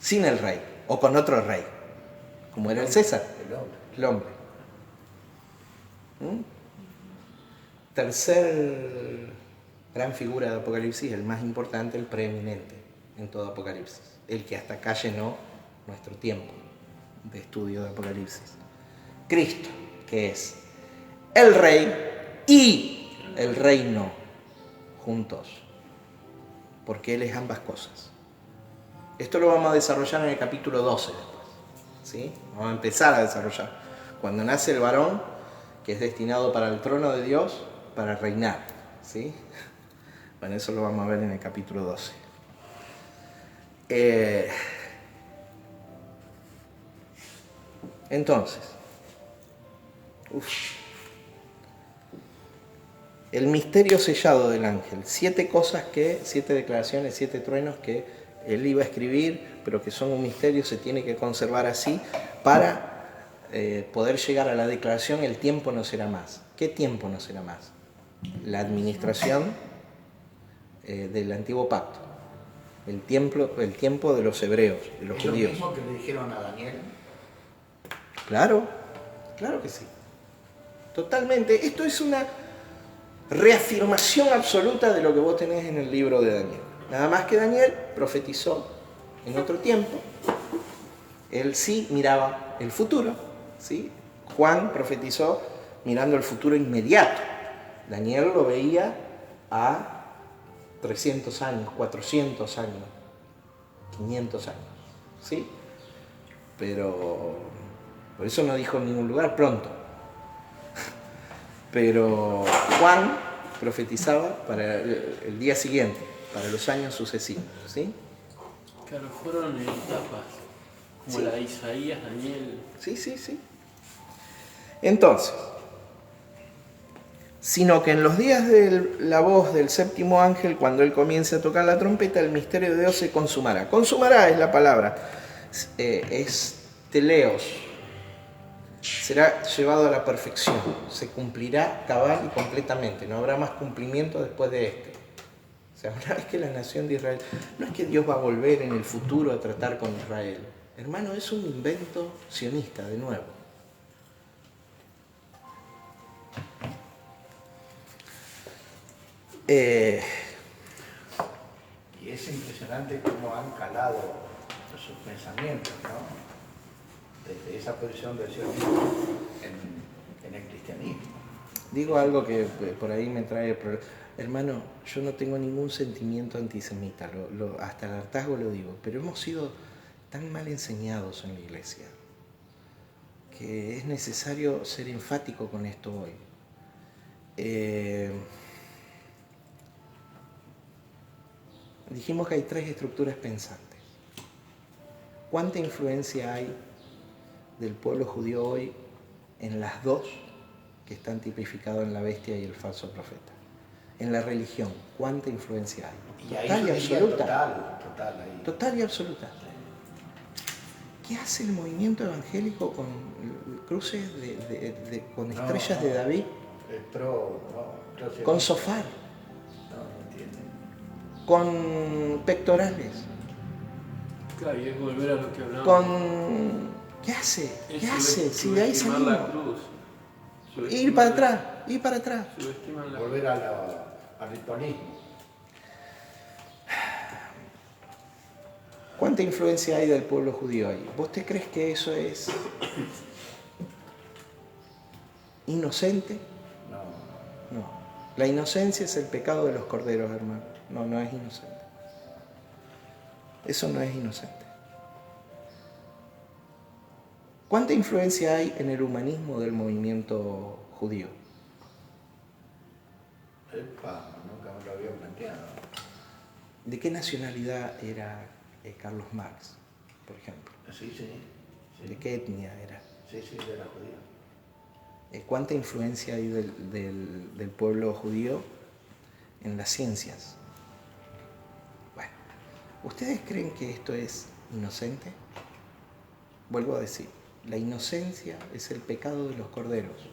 sin el rey, o con otro rey, como era el César, el hombre. Tercer gran figura de Apocalipsis, el más importante, el preeminente en todo Apocalipsis, el que hasta acá llenó nuestro tiempo de estudio de Apocalipsis. Cristo, que es el rey y el reino juntos, porque Él es ambas cosas. Esto lo vamos a desarrollar en el capítulo 12 después, ¿sí? Vamos a empezar a desarrollar. Cuando nace el varón, que es destinado para el trono de Dios, para reinar, ¿sí? Bueno, eso lo vamos a ver en el capítulo 12. Entonces, el misterio sellado del ángel. 7 declaraciones, 7 truenos que él iba a escribir, pero que son un misterio, se tiene que conservar así para poder llegar a la declaración: el tiempo no será más. ¿Qué tiempo no será más? La administración del antiguo pacto, el tiempo de los hebreos, de los judíos. ¿Es lo mismo que le dijeron a Daniel? Claro que sí. Totalmente. Esto es una reafirmación absoluta de lo que vos tenés en el libro de Daniel. Nada más que Daniel profetizó en otro tiempo. Él sí miraba el futuro, ¿sí? Juan profetizó mirando el futuro inmediato. Daniel lo veía a 300 años, 400 años, 500 años, ¿sí? Pero por eso no dijo en ningún lugar pronto. Pero Juan profetizaba para el día siguiente, para los años sucesivos, ¿sí? Claro, fueron etapas, como Sí. la de Isaías, Daniel. Sí, sí, sí. Entonces, sino que en los días de la voz del séptimo ángel, cuando él comience a tocar la trompeta, el misterio de Dios se consumará. Consumará es la palabra, es teleos. Será llevado a la perfección, se cumplirá cabal y completamente, no habrá más cumplimiento después de este. O sea, una vez que la nación de Israel, no es que Dios va a volver en el futuro a tratar con Israel. Hermano, es un invento sionista, de nuevo. Y es impresionante cómo han calado sus pensamientos, ¿no? Desde esa posición del sionismo en el cristianismo. Digo algo que por ahí me trae problemas. Hermano, yo no tengo ningún sentimiento antisemita, hasta el hartazgo lo digo, pero hemos sido tan mal enseñados en la iglesia que es necesario ser enfático con esto hoy. Dijimos que hay 3 estructuras pensantes. ¿Cuánta influencia hay del pueblo judío hoy en las 2 que están tipificadas en la bestia y el falso profeta? En la religión, ¿cuánta influencia hay? Y ahí Total y yo diría absoluta. total ahí. Total y absoluta. ¿Qué hace el movimiento evangélico con cruces con estrellas de David? Con sofá, No entienden. con pectorales, Claro, y es volver a lo que hablábamos. con... ¿Qué hace? Es ¿Qué hace? Si de ahí subestimar salimos. la cruz. Ir para atrás, ir para atrás. Subestiman la Volver al ritualismo. ¿Cuánta influencia hay del pueblo judío ahí? ¿Vos te crees que eso es inocente? No. No. La inocencia es el pecado de los corderos, hermano. No, no es inocente. Eso no es inocente. ¿Cuánta influencia hay en el humanismo del movimiento judío? Epa, nunca me lo había planteado. ¿De qué nacionalidad era Carlos Marx, por ejemplo? Sí. ¿De qué etnia era? Sí, de la judía. ¿Cuánta influencia hay del pueblo judío en las ciencias? Bueno, ¿ustedes creen que esto es inocente? Vuelvo a decir, la inocencia es el pecado de los corderos.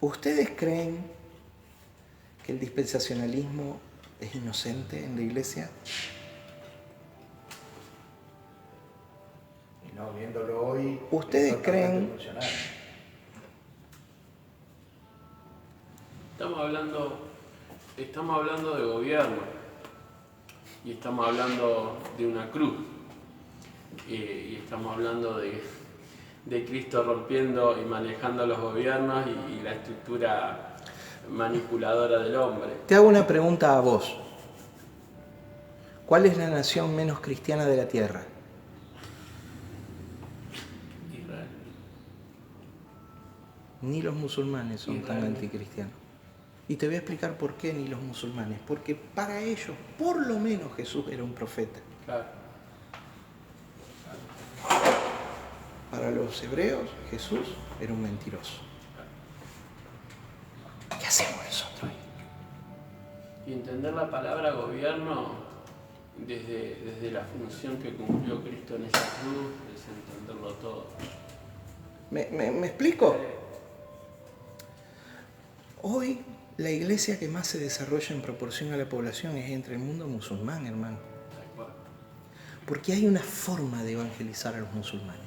¿Ustedes creen que el dispensacionalismo es inocente en la iglesia? Y no, viéndolo hoy... ¿Ustedes es totalmente creen? emocional. Estamos hablando de gobierno y estamos hablando de una cruz y estamos hablando de Cristo rompiendo y manejando los gobiernos y la estructura manipuladora del hombre. Te hago una pregunta a vos. ¿Cuál es la nación menos cristiana de la tierra? Israel. Ni los musulmanes son tan Israel. anticristianos. Y te voy a explicar por qué ni los musulmanes. Porque para ellos, por lo menos, Jesús era un profeta. Claro. Para los hebreos, Jesús era un mentiroso. ¿Qué hacemos nosotros ahí? Y entender la palabra gobierno desde la función que cumplió Cristo en esa cruz es entenderlo todo. ¿Me explico? Hoy la iglesia que más se desarrolla en proporción a la población es entre el mundo musulmán, hermano. Tal cual. Porque hay una forma de evangelizar a los musulmanes.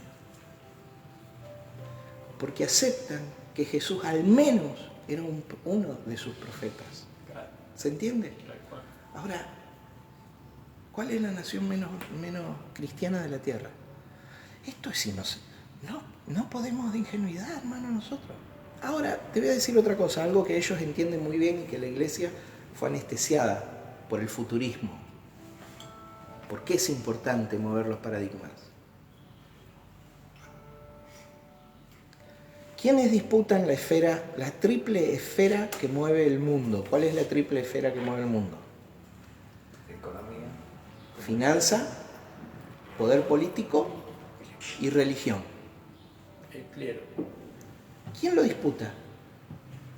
Porque aceptan que Jesús al menos era uno de sus profetas. Claro. ¿Se entiende? Tal cual. Ahora, ¿cuál es la nación menos cristiana de la tierra? Esto es inocente. No podemos de ingenuidad, hermano, nosotros. Ahora, te voy a decir otra cosa, algo que ellos entienden muy bien y que la iglesia fue anestesiada por el futurismo. ¿Por qué es importante mover los paradigmas? ¿Quiénes disputan la esfera, la triple esfera que mueve el mundo? ¿Cuál es la triple esfera que mueve el mundo? finanza, poder político y religión. El clero. ¿Quién lo disputa?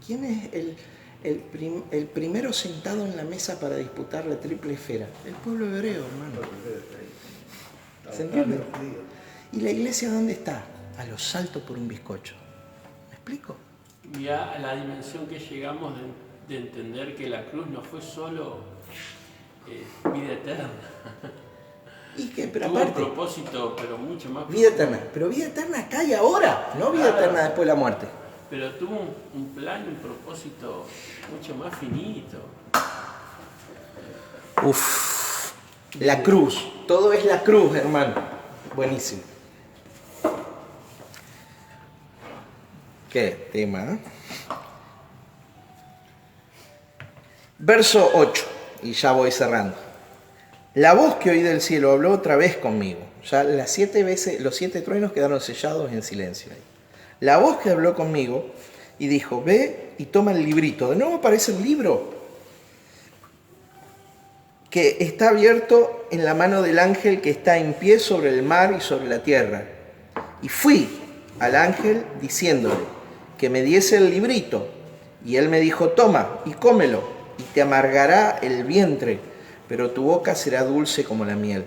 ¿Quién es el primero sentado en la mesa para disputar la triple esfera? El pueblo hebreo, hermano. ¿Se entiende? ¿Y la iglesia dónde está? A los saltos por un bizcocho. ¿Me explico? Ya a la dimensión que llegamos de entender que la cruz no fue solo vida eterna. Y que, pero Tuvo aparte, un propósito, pero mucho más vida eterna. Pero vida eterna acá y ahora, no vida eterna después de la muerte. Pero tuvo un plan y un propósito mucho más finito. Uf, la cruz. Todo es la cruz, hermano. Buenísimo. Qué tema, ¿eh? Verso 8, y ya voy cerrando. La voz que oí del cielo habló otra vez conmigo. Ya las 7 veces, los 7 truenos quedaron sellados en silencio ahí. La voz que habló conmigo y dijo, ve y toma el librito. De nuevo aparece el libro que está abierto en la mano del ángel que está en pie sobre el mar y sobre la tierra. Y fui al ángel diciéndole que me diese el librito. Y él me dijo, toma y cómelo, y te amargará el vientre, pero tu boca será dulce como la miel.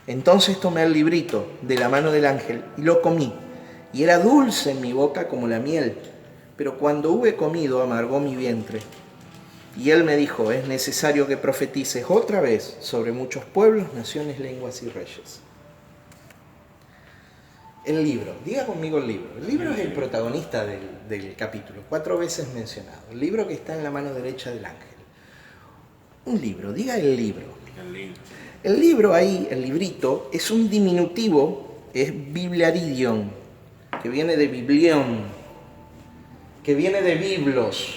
Entonces tomé el librito de la mano del ángel y lo comí, y era dulce en mi boca como la miel, pero cuando hube comido amargó mi vientre. Y él me dijo, es necesario que profetices otra vez sobre muchos pueblos, naciones, lenguas y reyes. El libro, diga conmigo el libro. El libro es el protagonista del capítulo, 4 veces mencionado. El libro que está en la mano derecha del ángel. Un libro, diga el libro. El libro ahí, el librito, es un diminutivo, es bibliaridion, que viene de biblión, que viene de biblos.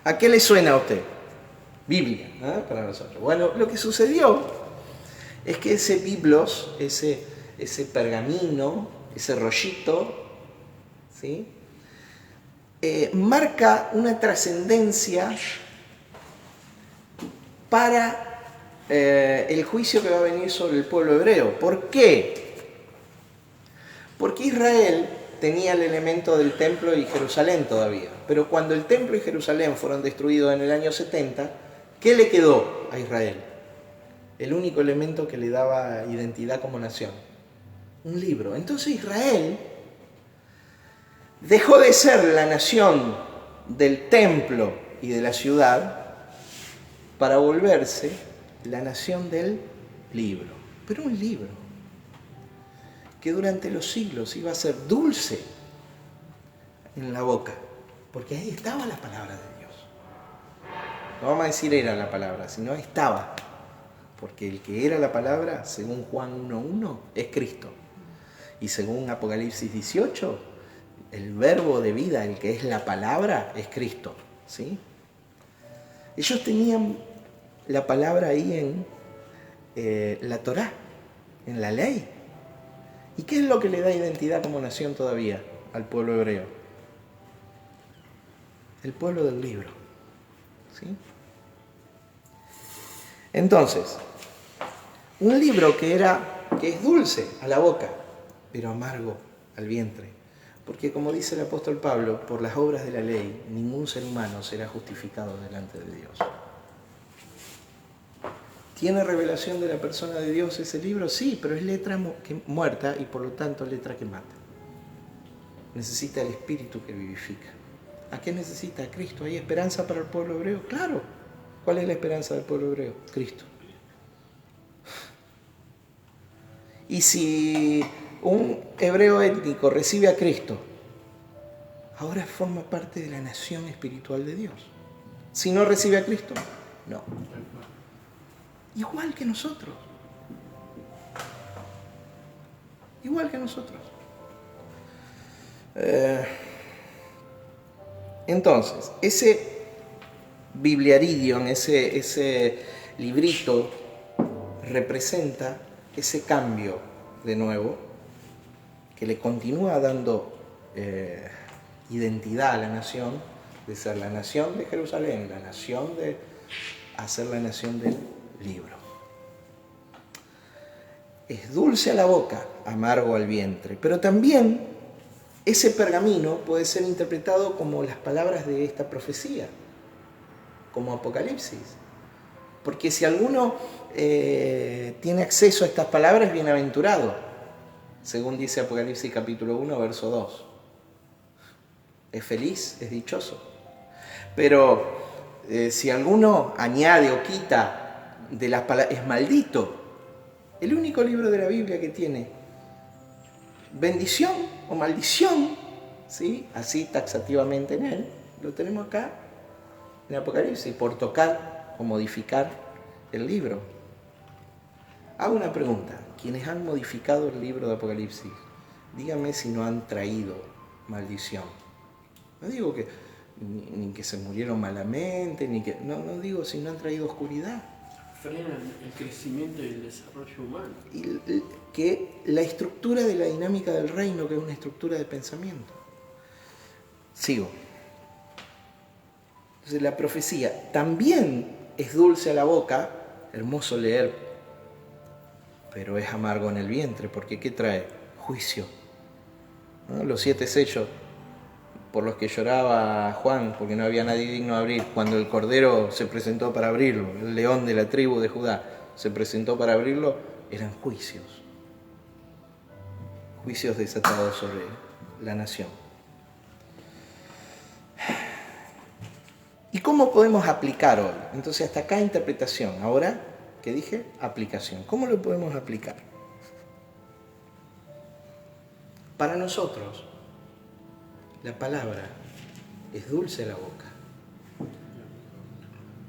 ¿A qué le suena a usted? Biblia, ¿eh? Para nosotros. Bueno, lo que sucedió es que ese biblos, ese pergamino, ese rollito, ¿sí? Marca una trascendencia para el juicio que va a venir sobre el pueblo hebreo. ¿Por qué? Porque Israel tenía el elemento del templo y Jerusalén todavía. Pero cuando el templo y Jerusalén fueron destruidos en el año 70, ¿qué le quedó a Israel? El único elemento que le daba identidad como nación. Un libro. Entonces Israel dejó de ser la nación del templo y de la ciudad para volverse la nación del libro. Pero un libro que durante los siglos iba a ser dulce en la boca, porque ahí estaba la palabra de Dios. No vamos a decir era la palabra, sino estaba, porque el que era la palabra, según Juan 1:1, es Cristo. Y según Apocalipsis 18, el verbo de vida, el que es la palabra, es Cristo, ¿sí? Ellos tenían la palabra ahí en la Torá, en la ley. ¿Y qué es lo que le da identidad como nación todavía al pueblo hebreo? El pueblo del libro, ¿sí? Entonces, un libro que es dulce a la boca, pero amargo al vientre. Porque como dice el apóstol Pablo, por las obras de la ley, ningún ser humano será justificado delante de Dios. ¿Tiene revelación de la persona de Dios ese libro? Sí, pero es letra muerta y por lo tanto letra que mata. Necesita el Espíritu que vivifica. ¿A qué necesita? A Cristo. ¿Hay esperanza para el pueblo hebreo? Claro. ¿Cuál es la esperanza del pueblo hebreo? Cristo. Y si un hebreo étnico recibe a Cristo, ahora forma parte de la nación espiritual de Dios. Si no recibe a Cristo, no. Igual que nosotros. Igual que nosotros. Entonces, ese bibliaridion, ese librito, representa ese cambio de nuevo que le continúa dando identidad a la nación, de ser la nación de Jerusalén, la nación a ser la nación del libro. es dulce a la boca, amargo al vientre. Pero también ese pergamino puede ser interpretado como las palabras de esta profecía, como Apocalipsis. Porque si alguno tiene acceso a estas palabras, es bienaventurado, según dice Apocalipsis capítulo 1, verso 2. Es feliz, es dichoso. Pero si alguno añade o quita de las palabras, es maldito. El único libro de la Biblia que tiene bendición o maldición, ¿sí?, así taxativamente en él, lo tenemos acá en Apocalipsis, por tocar o modificar el libro. Hago una pregunta: quienes han modificado el libro de Apocalipsis, díganme si no han traído maldición. No digo que ni que se murieron malamente, ni que no digo si no han traído oscuridad. Frenan el crecimiento y el desarrollo humano. Y que la estructura de la dinámica del reino, que es una estructura de pensamiento. Sigo. Entonces la profecía también es dulce a la boca, hermoso leer, pero es amargo en el vientre, porque ¿qué trae? Juicio. ¿No? Los 7 sellos por los que lloraba Juan, porque no había nadie digno de abrir, cuando el Cordero se presentó para abrirlo, el león de la tribu de Judá se presentó para abrirlo, eran juicios. Juicios desatados sobre la nación. ¿Y cómo podemos aplicar hoy? Entonces, hasta acá interpretación. Ahora, ¿qué dije? Aplicación. ¿Cómo lo podemos aplicar? Para nosotros, la palabra es dulce a la boca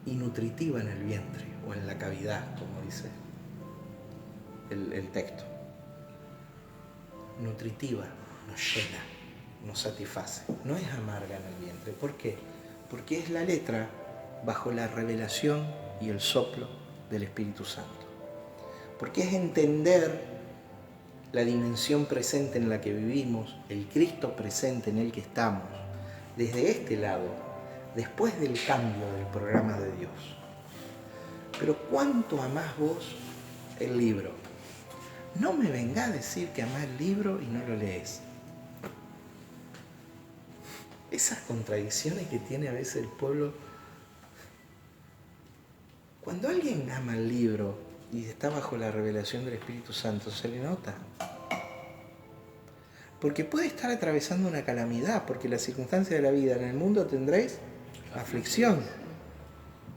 y nutritiva en el vientre o en la cavidad, como dice el texto. Nutritiva, nos llena, nos satisface. No es amarga en el vientre. ¿Por qué? Porque es la letra bajo la revelación y el soplo del Espíritu Santo. Porque es entender la dimensión presente en la que vivimos, el Cristo presente en el que estamos, desde este lado, después del cambio del programa de Dios. Pero ¿cuánto amás vos el libro? No me venga a decir que amás el libro y no lo lees. Esas contradicciones que tiene a veces el pueblo. Cuando alguien ama el libro y está bajo la revelación del Espíritu Santo, se le nota. Porque puede estar atravesando una calamidad, porque las circunstancias de la vida en el mundo tendréis aflicción.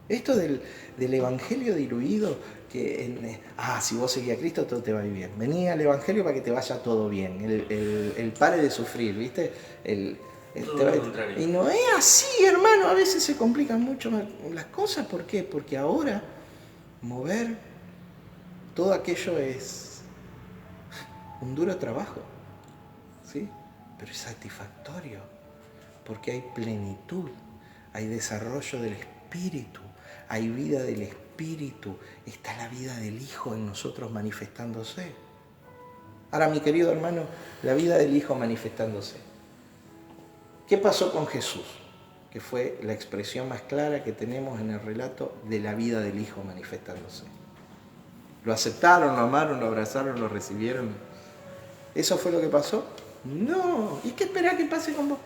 Esto del evangelio diluido, que si vos seguís a Cristo todo te va a ir bien. Vení al evangelio para que te vaya todo bien. El pare de sufrir, ¿viste? Y no es así, hermano. A veces se complican mucho las cosas. ¿Por qué? Porque ahora mover todo aquello es un duro trabajo, ¿sí? Pero es satisfactorio, porque hay plenitud, hay desarrollo del Espíritu, hay vida del Espíritu, está la vida del Hijo en nosotros manifestándose. Ahora, mi querido hermano, la vida del Hijo manifestándose. ¿Qué pasó con Jesús? Que fue la expresión más clara que tenemos en el relato de la vida del Hijo manifestándose. ¿Lo aceptaron, lo amaron, lo abrazaron, lo recibieron? ¿Eso fue lo que pasó? No. ¿Y qué esperás que pase con vos?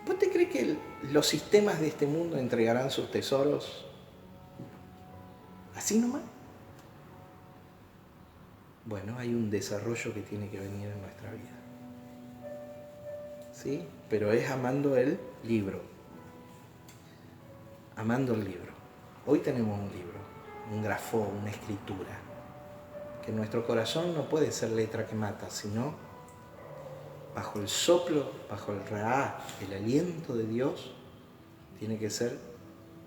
¿Vos te crees que los sistemas de este mundo entregarán sus tesoros así nomás? Bueno, hay un desarrollo que tiene que venir en nuestra vida. ¿Sí? Pero es amando el libro. Amando el libro. Hoy tenemos un libro, un grafó, una escritura, que en nuestro corazón no puede ser letra que mata, sino bajo el soplo, bajo el raá, el aliento de Dios, tiene que ser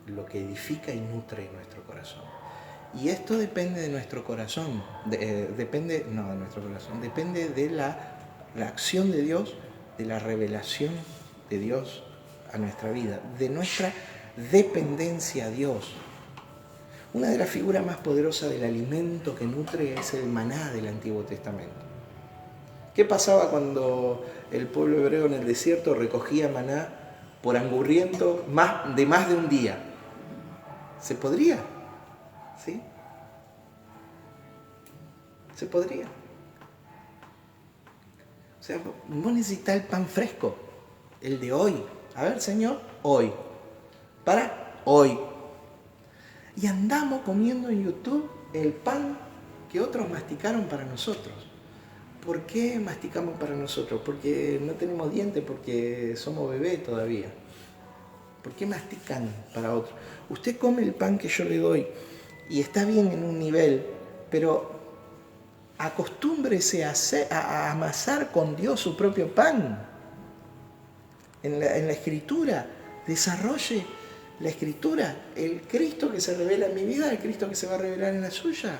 lo que edifica y nutre nuestro corazón. Y esto depende de nuestro corazón, depende de la acción de Dios, de la revelación de Dios a nuestra vida, de nuestra dependencia a Dios. Una de las figuras más poderosas del alimento que nutre es el maná del Antiguo Testamento. ¿Qué pasaba cuando el pueblo hebreo en el desierto recogía maná por angurriento de más de un día? Se podría, ¿sí? Se podría. O sea, vos necesitas el pan fresco, el de hoy. A ver, Señor, hoy. Para hoy. Y andamos comiendo en YouTube el pan que otros masticaron para nosotros. ¿Por qué masticamos para nosotros? Porque no tenemos dientes, porque somos bebés todavía. ¿Por qué mastican para otros? Usted come el pan que yo le doy y está bien en un nivel, pero acostúmbrese a amasar con Dios su propio pan. En la Escritura, desarrolle la Escritura. El Cristo que se revela en mi vida, el Cristo que se va a revelar en la suya.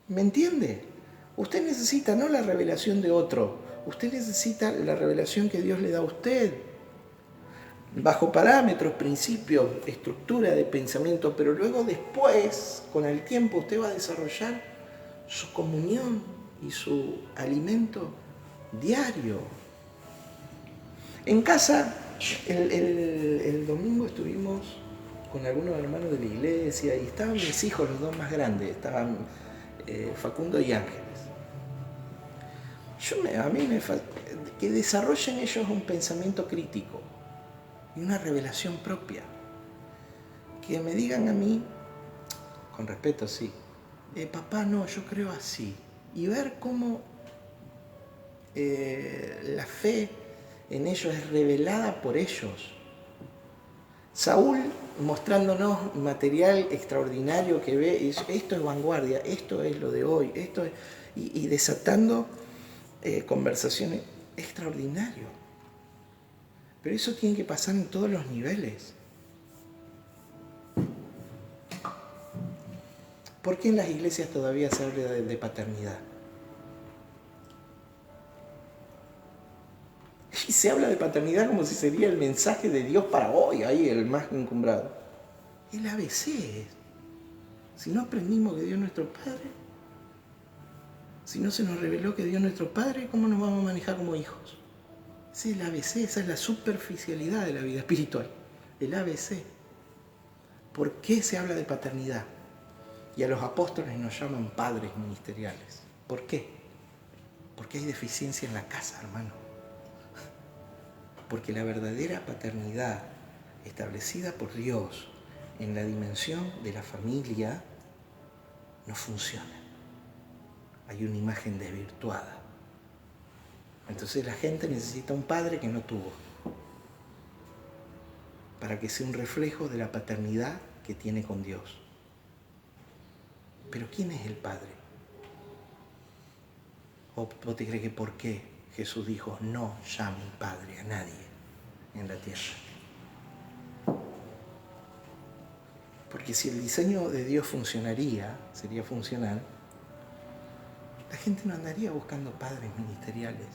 ¿Me entiende? Usted necesita no la revelación de otro, usted necesita la revelación que Dios le da a usted. Bajo parámetros, principios, estructura de pensamiento, pero luego después, con el tiempo, usted va a desarrollar su comunión y su alimento diario. En casa, el domingo estuvimos con algunos hermanos de la iglesia y estaban mis hijos, los dos más grandes, estaban Facundo y Ángeles. A mí me falta que desarrollen ellos un pensamiento crítico y una revelación propia. Que me digan a mí, con respeto sí, papá no, yo creo así. Y ver cómo la fe en ellos es revelada por ellos. Saúl mostrándonos material extraordinario que ve, esto es vanguardia, esto es lo de hoy, esto es, y desatando conversaciones extraordinarias. Pero eso tiene que pasar en todos los niveles. ¿Por qué en las iglesias todavía se habla de paternidad? Y se habla de paternidad como si sería el mensaje de Dios para hoy, ahí el más encumbrado. El ABC. Si no aprendimos que Dios es nuestro Padre, si no se nos reveló que Dios es nuestro Padre, ¿cómo nos vamos a manejar como hijos? Ese es el ABC, esa es la superficialidad de la vida espiritual. El ABC. ¿Por qué se habla de paternidad? Y a los apóstoles nos llaman padres ministeriales. ¿Por qué? Porque hay deficiencia en la casa, hermano. Porque la verdadera paternidad establecida por Dios en la dimensión de la familia no funciona. Hay una imagen desvirtuada. Entonces la gente necesita un padre que no tuvo, para que sea un reflejo de la paternidad que tiene con Dios. Pero ¿quién es el Padre? ¿O vos te crees que por qué Jesús dijo, no llamen Padre a nadie en la tierra? Porque si el diseño de Dios funcionaría, sería funcional, la gente no andaría buscando padres ministeriales.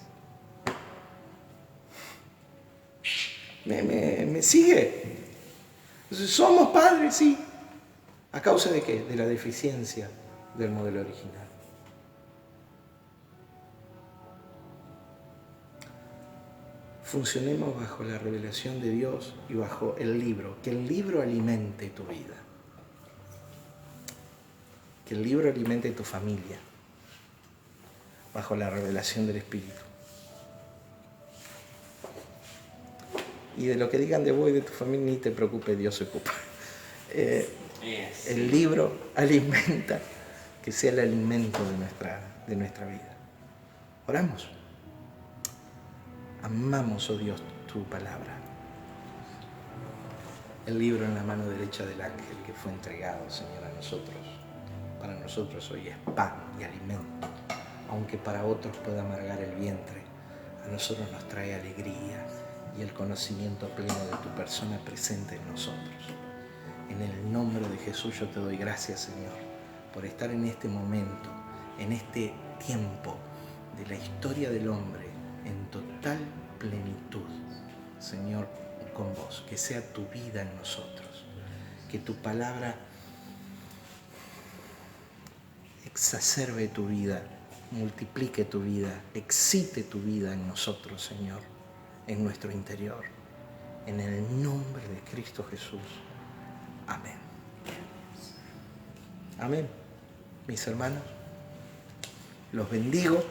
¿Me sigue? Somos padres, sí. ¿A causa de qué? De la deficiencia del modelo original. Funcionemos bajo la revelación de Dios y bajo el libro. Que el libro alimente tu vida. Que el libro alimente tu familia. Bajo la revelación del Espíritu. Y de lo que digan de vos y de tu familia, ni te preocupes, Dios se ocupa. El libro alimenta, que sea el alimento de nuestra vida. Oramos. Amamos, oh Dios, tu palabra. El libro en la mano derecha del ángel que fue entregado, Señor, a nosotros. Para nosotros hoy es pan y alimento. Aunque para otros pueda amargar el vientre, a nosotros nos trae alegría y el conocimiento pleno de tu persona presente en nosotros. En el nombre de Jesús yo te doy gracias, Señor, por estar en este momento, en este tiempo de la historia del hombre en total plenitud, Señor, con vos. Que sea tu vida en nosotros, que tu palabra exacerbe tu vida, multiplique tu vida, excite tu vida en nosotros, Señor, en nuestro interior. en el nombre de Cristo Jesús. Amén. Amén. Mis hermanos, los bendigo.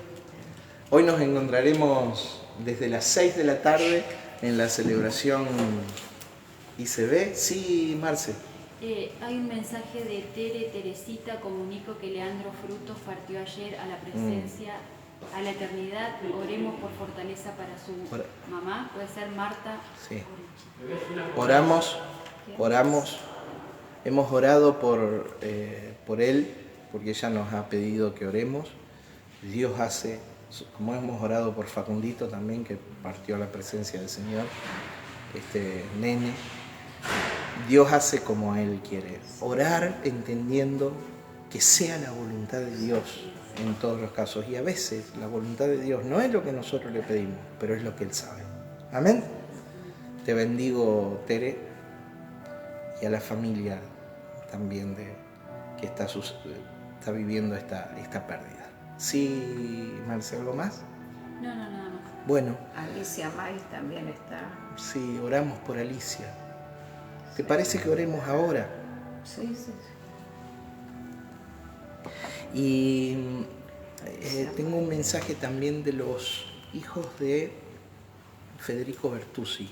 Hoy nos encontraremos desde las 6 de la tarde en la celebración ICB. Sí, Marce. Hay un mensaje de Teresita, comunico que Leandro Frutos partió ayer a la presencia, a la eternidad. Oremos por fortaleza para su mamá, puede ser Marta. Sí. Oramos. Hemos orado por él, porque ella nos ha pedido que oremos. Dios hace, como hemos orado por Facundito también, que partió a la presencia del Señor, este nene. Dios hace como Él quiere. Orar entendiendo que sea la voluntad de Dios en todos los casos. Y a veces la voluntad de Dios no es lo que nosotros le pedimos, pero es lo que Él sabe. Amén. Te bendigo, Tere, y a la familia también que está viviendo esta pérdida. ¿Sí, Marce, algo más? No, nada más. Bueno. Alicia May también está. Sí, oramos por Alicia. ¿Te parece que oremos ahora? Sí. Y tengo un mensaje también de los hijos de Federico Bertuzzi.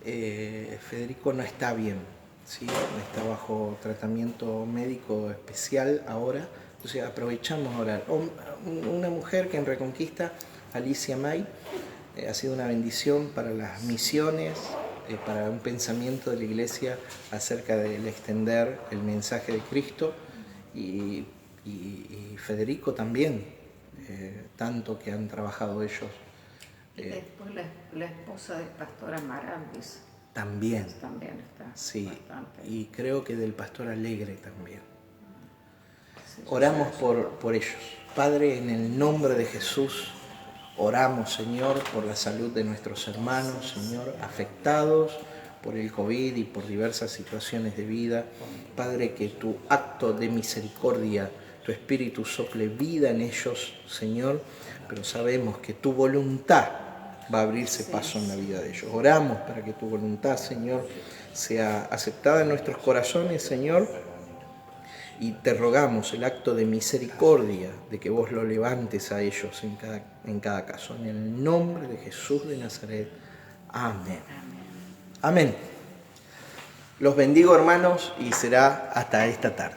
Federico no está bien, ¿sí? Está bajo tratamiento médico especial ahora, entonces aprovechamos a orar. Una mujer que en Reconquista, Alicia May, ha sido una bendición para las misiones, para un pensamiento de la Iglesia acerca del extender el mensaje de Cristo, y Federico también, tanto que han trabajado ellos. Y después la esposa del pastor Amaraldis. También Está. Sí, Bastante. y creo que del pastor Alegre también. Sí, Oramos por ellos. Padre, en el nombre de Jesús, oramos, Señor, por la salud de nuestros hermanos, Señor, afectados por el COVID y por diversas situaciones de vida. Padre, que tu acto de misericordia, tu Espíritu sople vida en ellos, Señor, pero sabemos que tu voluntad va a abrirse paso en la vida de ellos. Oramos para que tu voluntad, Señor, sea aceptada en nuestros corazones, Señor, y te rogamos el acto de misericordia de que vos lo levantes a ellos en cada caso. En el nombre de Jesús de Nazaret. Amén. Amén. Los bendigo, hermanos, y será hasta esta tarde.